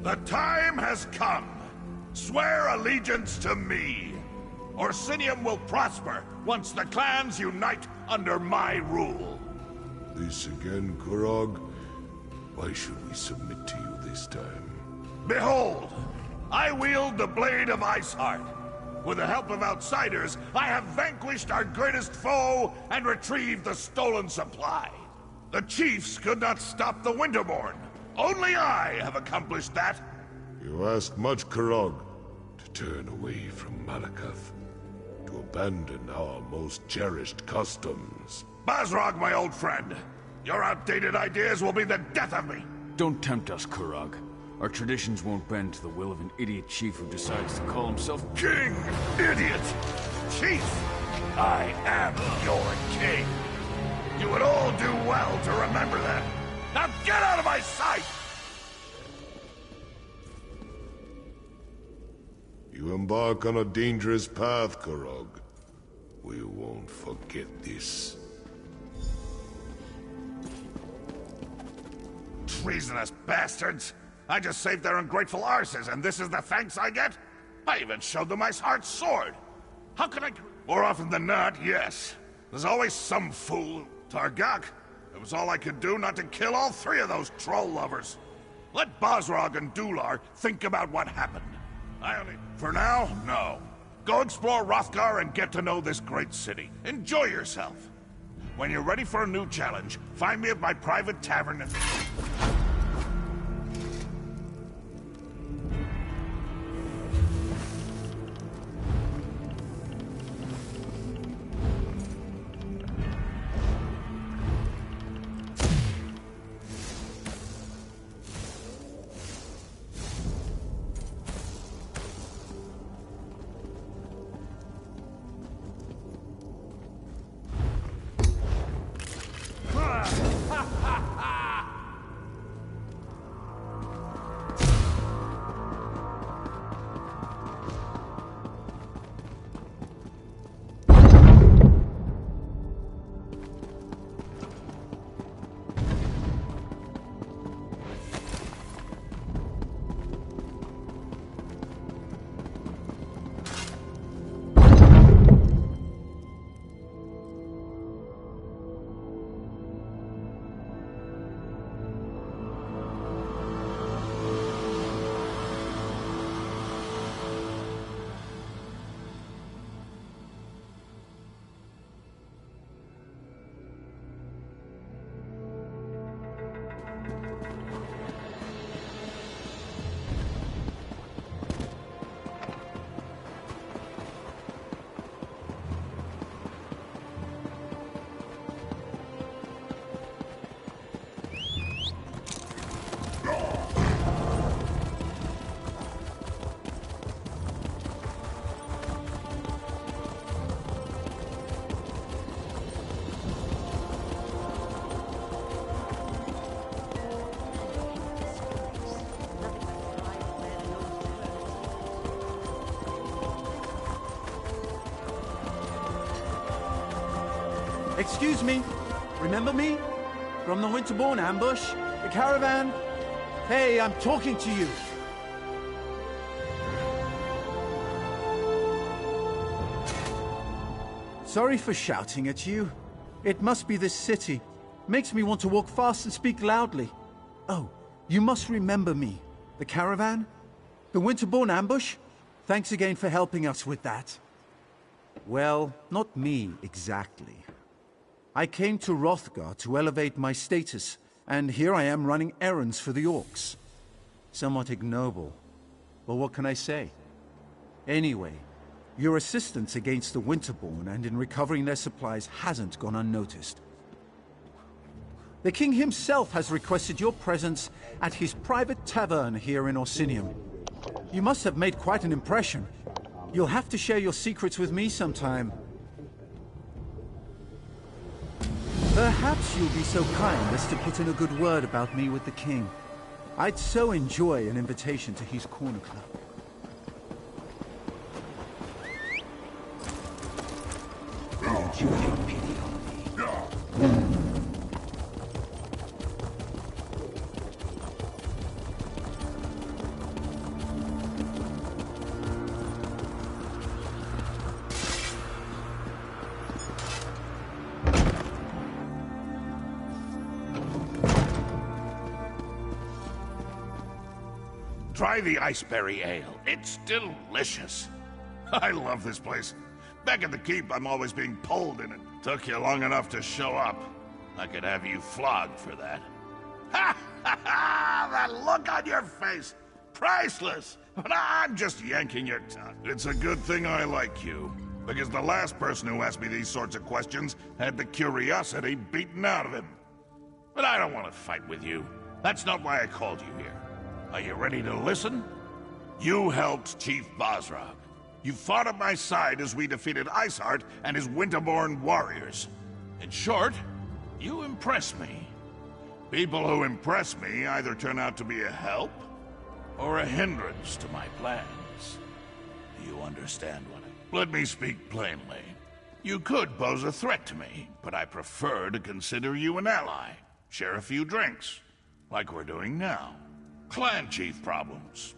The time has come! Swear allegiance to me! Orsinium will prosper once the clans unite under my rule. This again, Kurog? Why should we submit to you this time? Behold! I wield the Blade of Iceheart. With the help of outsiders, I have vanquished our greatest foe and retrieved the stolen supply. The chiefs could not stop the Winterborn. Only I have accomplished that. You ask much, Kurog, to turn away from Malakath, to abandon our most cherished customs. Bazrog, my old friend, your outdated ideas will be the death of me. Don't tempt us, Kurog. Our traditions won't bend to the will of an idiot chief who decides to call himself King! Idiot! Chief! I am your king! You would all do well to remember that! Now get out of my sight! You embark on a dangerous path, Kurog. We won't forget this. Treasonous bastards! I just saved their ungrateful arses, and this is the thanks I get? I even showed them Iceheart's sword! How can I... More often than not, yes. There's always some fool. Targak, it was all I could do not to kill all three of those troll lovers. Let Bazrog and Dular think about what happened. For now, no. Go explore Rothgar and get to know this great city. Enjoy yourself. When you're ready for a new challenge, find me at my private tavern and... Excuse me. Remember me? From the Winterborn ambush? The caravan? Hey, I'm talking to you. Sorry for shouting at you. It must be this city. Makes me want to walk fast and speak loudly. Oh, you must remember me. The caravan? The Winterborn ambush? Thanks again for helping us with that. Well, not me exactly. I came to Hrothgar to elevate my status, and here I am running errands for the orcs. Somewhat ignoble, but what can I say? Anyway, your assistance against the Winterborn and in recovering their supplies hasn't gone unnoticed. The king himself has requested your presence at his private tavern here in Orsinium. You must have made quite an impression. You'll have to share your secrets with me sometime. Perhaps you'll be so kind as to put in a good word about me with the king. I'd so enjoy an invitation to his corner club. Won't you take pity on me? Try the Iceberry Ale. It's delicious. I love this place. Back at the keep, I'm always being pulled in it. Took you long enough to show up. I could have you flogged for that. Ha ha ha! That look on your face! Priceless! But I'm just yanking your tongue. It's a good thing I like you. Because the last person who asked me these sorts of questions had the curiosity beaten out of him. But I don't want to fight with you. That's not why I called you here. Are you ready to listen? You helped Chief Bosrog. You fought at my side as we defeated Iceheart and his Winterborn warriors. In short, you impress me. People who impress me either turn out to be a help or a hindrance to my plans. Do you understand what Let me speak plainly. You could pose a threat to me, but I prefer to consider you an ally. Share a few drinks, like we're doing now. Clan chief problems.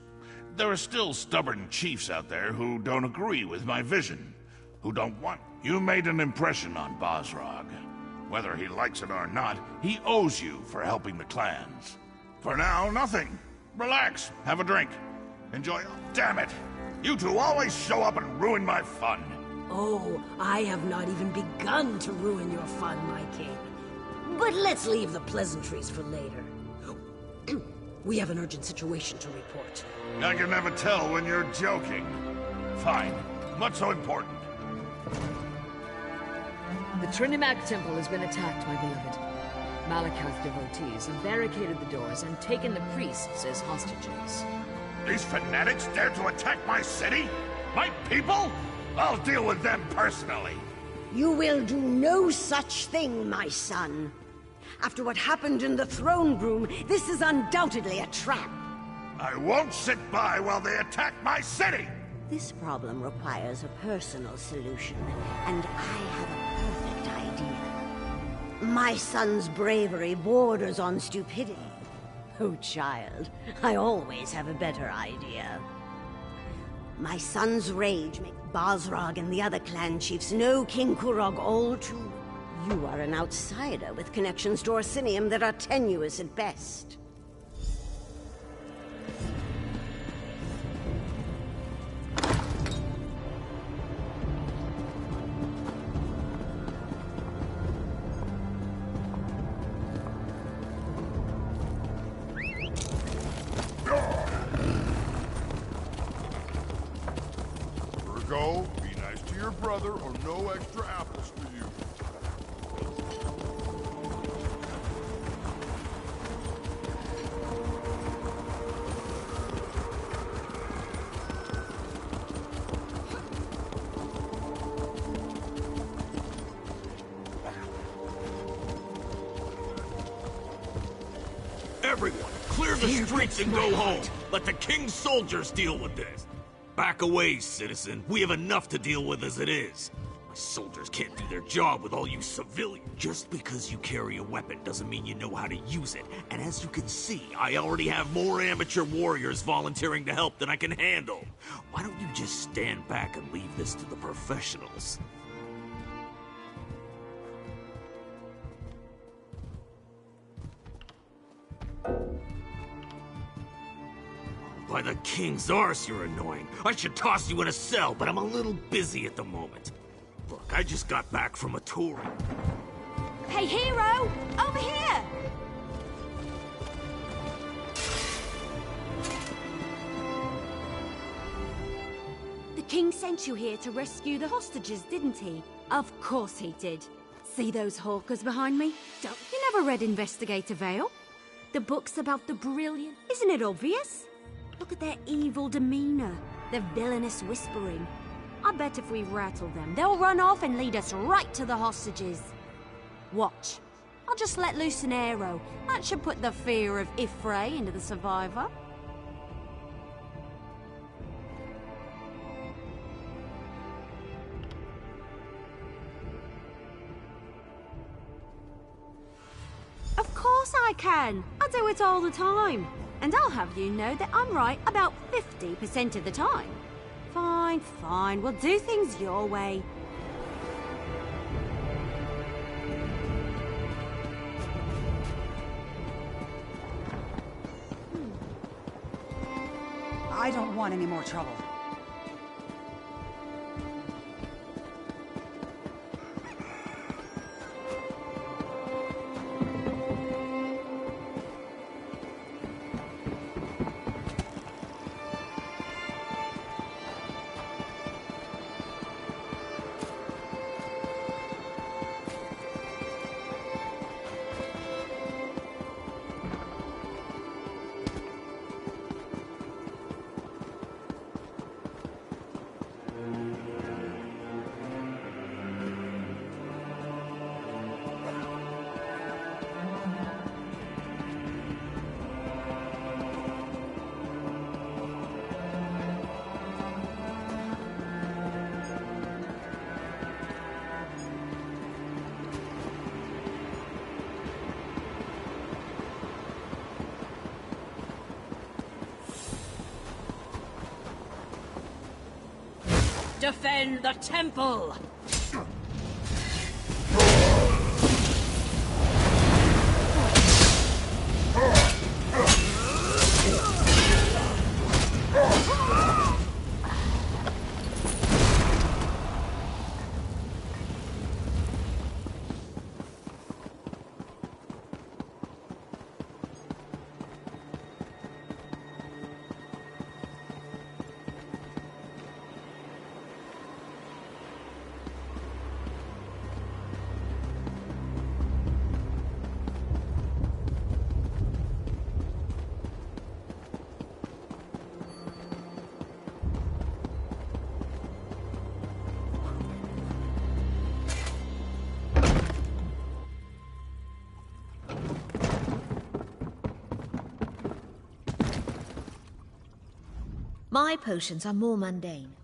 There are still stubborn chiefs out there who don't agree with my vision, who don't want... You made an impression on Bosrog. Whether he likes it or not, he owes you for helping the clans. For now, nothing. Relax, have a drink. Enjoy... Damn it! You two always show up and ruin my fun. Oh, I have not even begun to ruin your fun, my king. But let's leave the pleasantries for later. We have an urgent situation to report. I can never tell when you're joking. Fine. What's so important? The Trinimac Temple has been attacked, my beloved. Malakath devotees have barricaded the doors and taken the priests as hostages. These fanatics dare to attack my city? My people? I'll deal with them personally. You will do no such thing, my son. After what happened in the throne room, this is undoubtedly a trap. I won't sit by while they attack my city! This problem requires a personal solution, and I have a perfect idea. My son's bravery borders on stupidity. Oh, child, I always have a better idea. My son's rage makes Bosrog and the other clan chiefs know King Kurog all too well. You are an outsider with connections to Orsinium that are tenuous at best. Virgo, be nice to your brother or no extra apples for you. Everyone, clear the streets and go home. Let the king's soldiers deal with this. Back away, citizen. We have enough to deal with as it is. My soldiers can't do their job with all you civilians. Just because you carry a weapon doesn't mean you know how to use it. And as you can see, I already have more amateur warriors volunteering to help than I can handle. Why don't you just stand back and leave this to the professionals? By the king's arse, you're annoying. I should toss you in a cell, but I'm a little busy at the moment. Look, I just got back from a tour. Hey, hero! Over here! The king sent you here to rescue the hostages, didn't he? Of course he did. See those hawkers behind me? Don't you never read Investigator Vale? The book's about the brilliant. Isn't it obvious? Look at their evil demeanor, their villainous whispering. I bet if we rattle them, they'll run off and lead us right to the hostages. Watch. I'll just let loose an arrow. That should put the fear of Ifray into the survivor. Of course I can. I do it all the time. And I'll have you know that I'm right about 50% of the time. Fine, fine. We'll do things your way. I don't want any more trouble. Defend the temple! My potions are more mundane.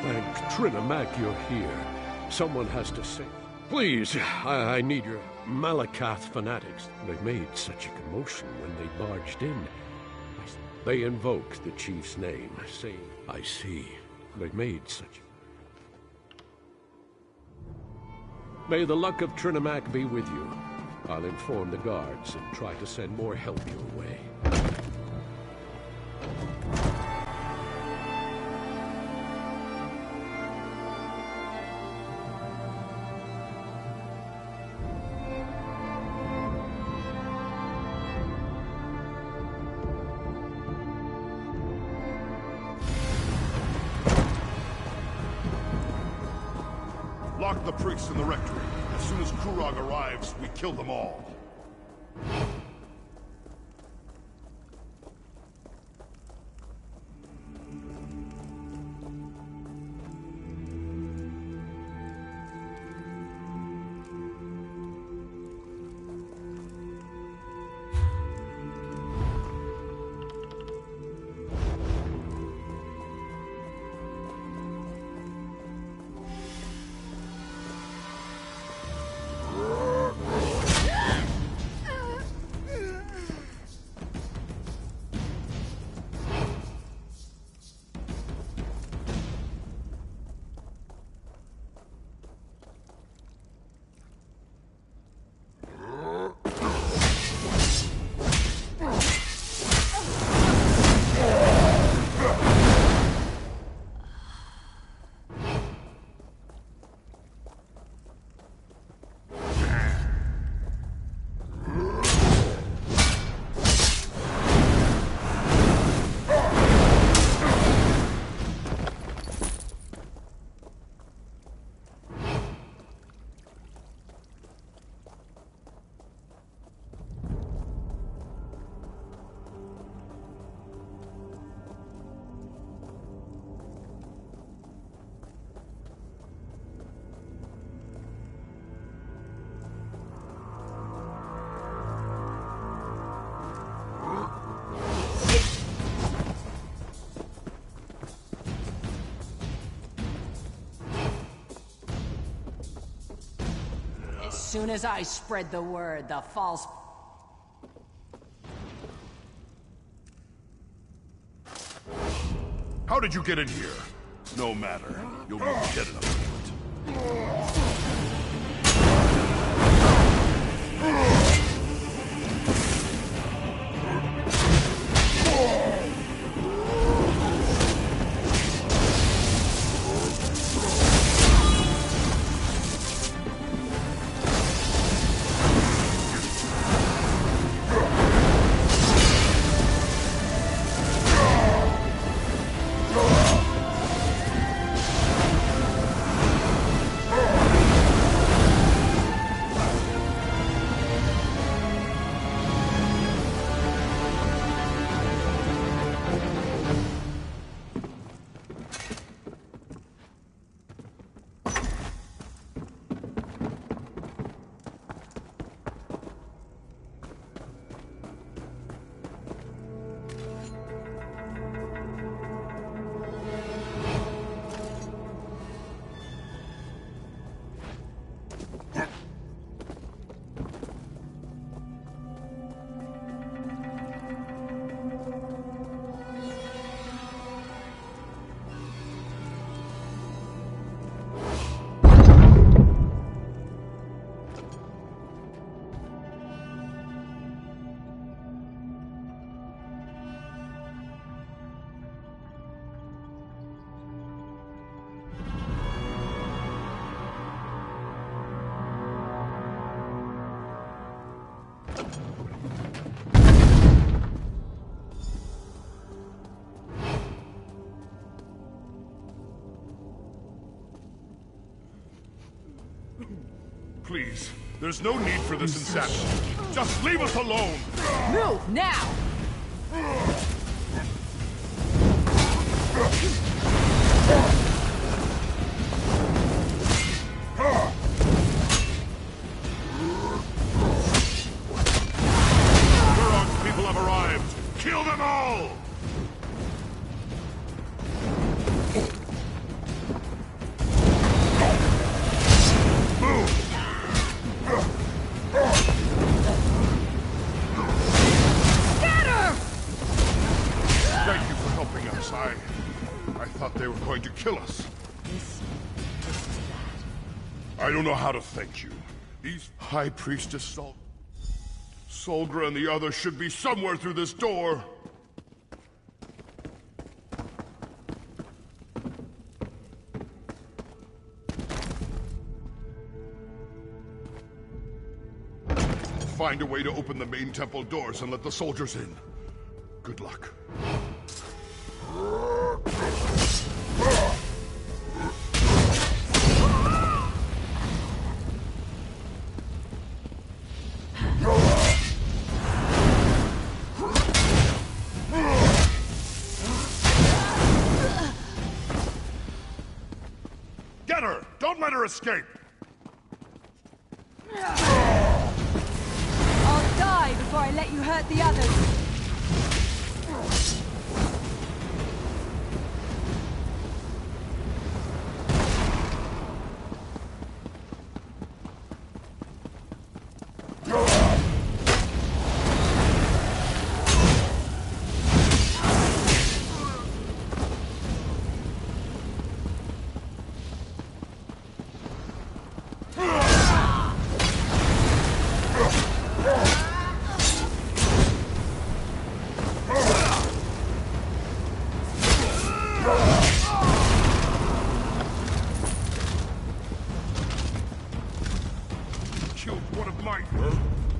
Thank Trinamak you're here. Someone has to say... Please, I need your Malakath fanatics. They made such a commotion when they barged in. They invoked the chief's name, saying... I see. They made such... May the luck of Trinimac be with you. I'll inform the guards and try to send more help your way. Lock the priests in the rectory. As soon as Kurog arrives, we kill them all. As soon as I spread the word, the false... How did you get in here? No matter. You'll be dead enough for it. Please, there's no need for this insanity. Just leave us alone! Move, now! Kurog's people have arrived! Kill them all! Thank you for helping us. I thought they were going to kill us. This is that. I don't know how to thank you. These High Priestess Solgra and the others should be somewhere through this door. Find a way to open the main temple doors and let the soldiers in. Good luck. Get her! Don't let her escape! I'll die before I let you hurt the others.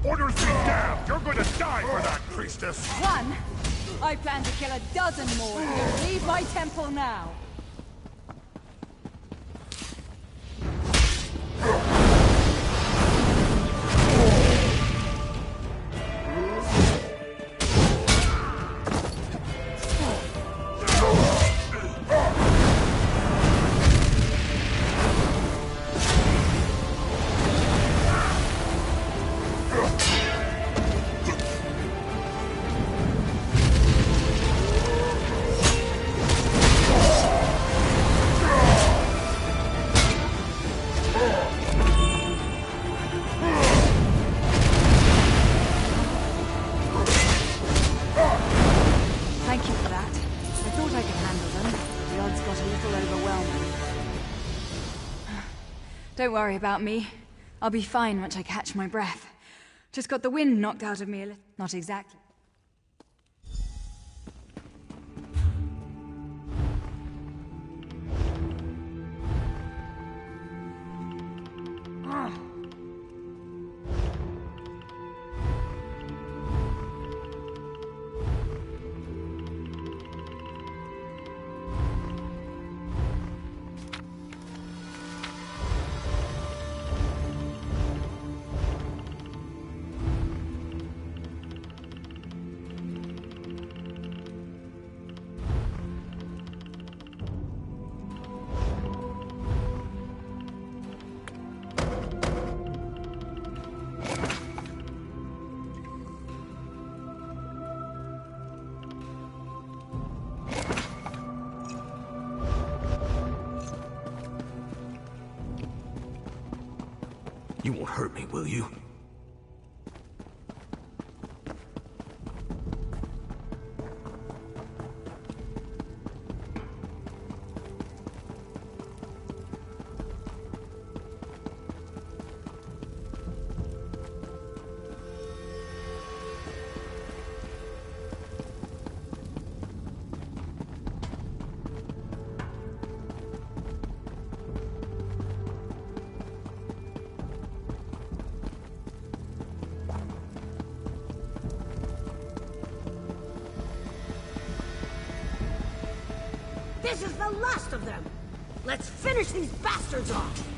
Orders be damned! You're going to die for that, priestess! One? I plan to kill a dozen more if you don't leave my temple now. Don't worry about me. I'll be fine once I catch my breath. Just got the wind knocked out of me a little. Not exactly. You won't hurt me, will you? This is the last of them! Let's finish these bastards off!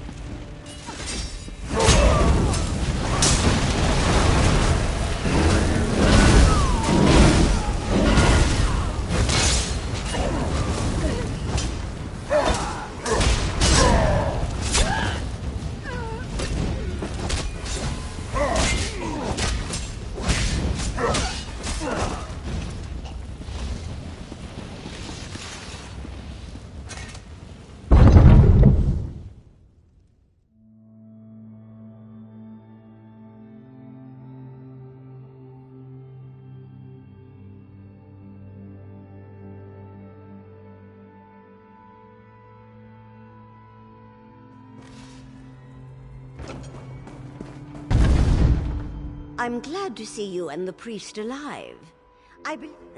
I'm glad to see you and the priest alive.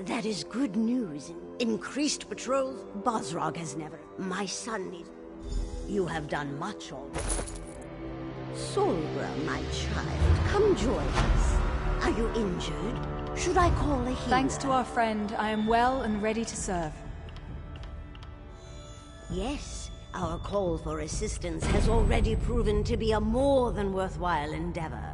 That is good news. Increased patrols? Bosrog has never... My son needs... You have done much already. Solgra, my child, come join us. Are you injured? Should I call a healer? Thanks to our friend, I am well and ready to serve. Yes, our call for assistance has already proven to be a more than worthwhile endeavor.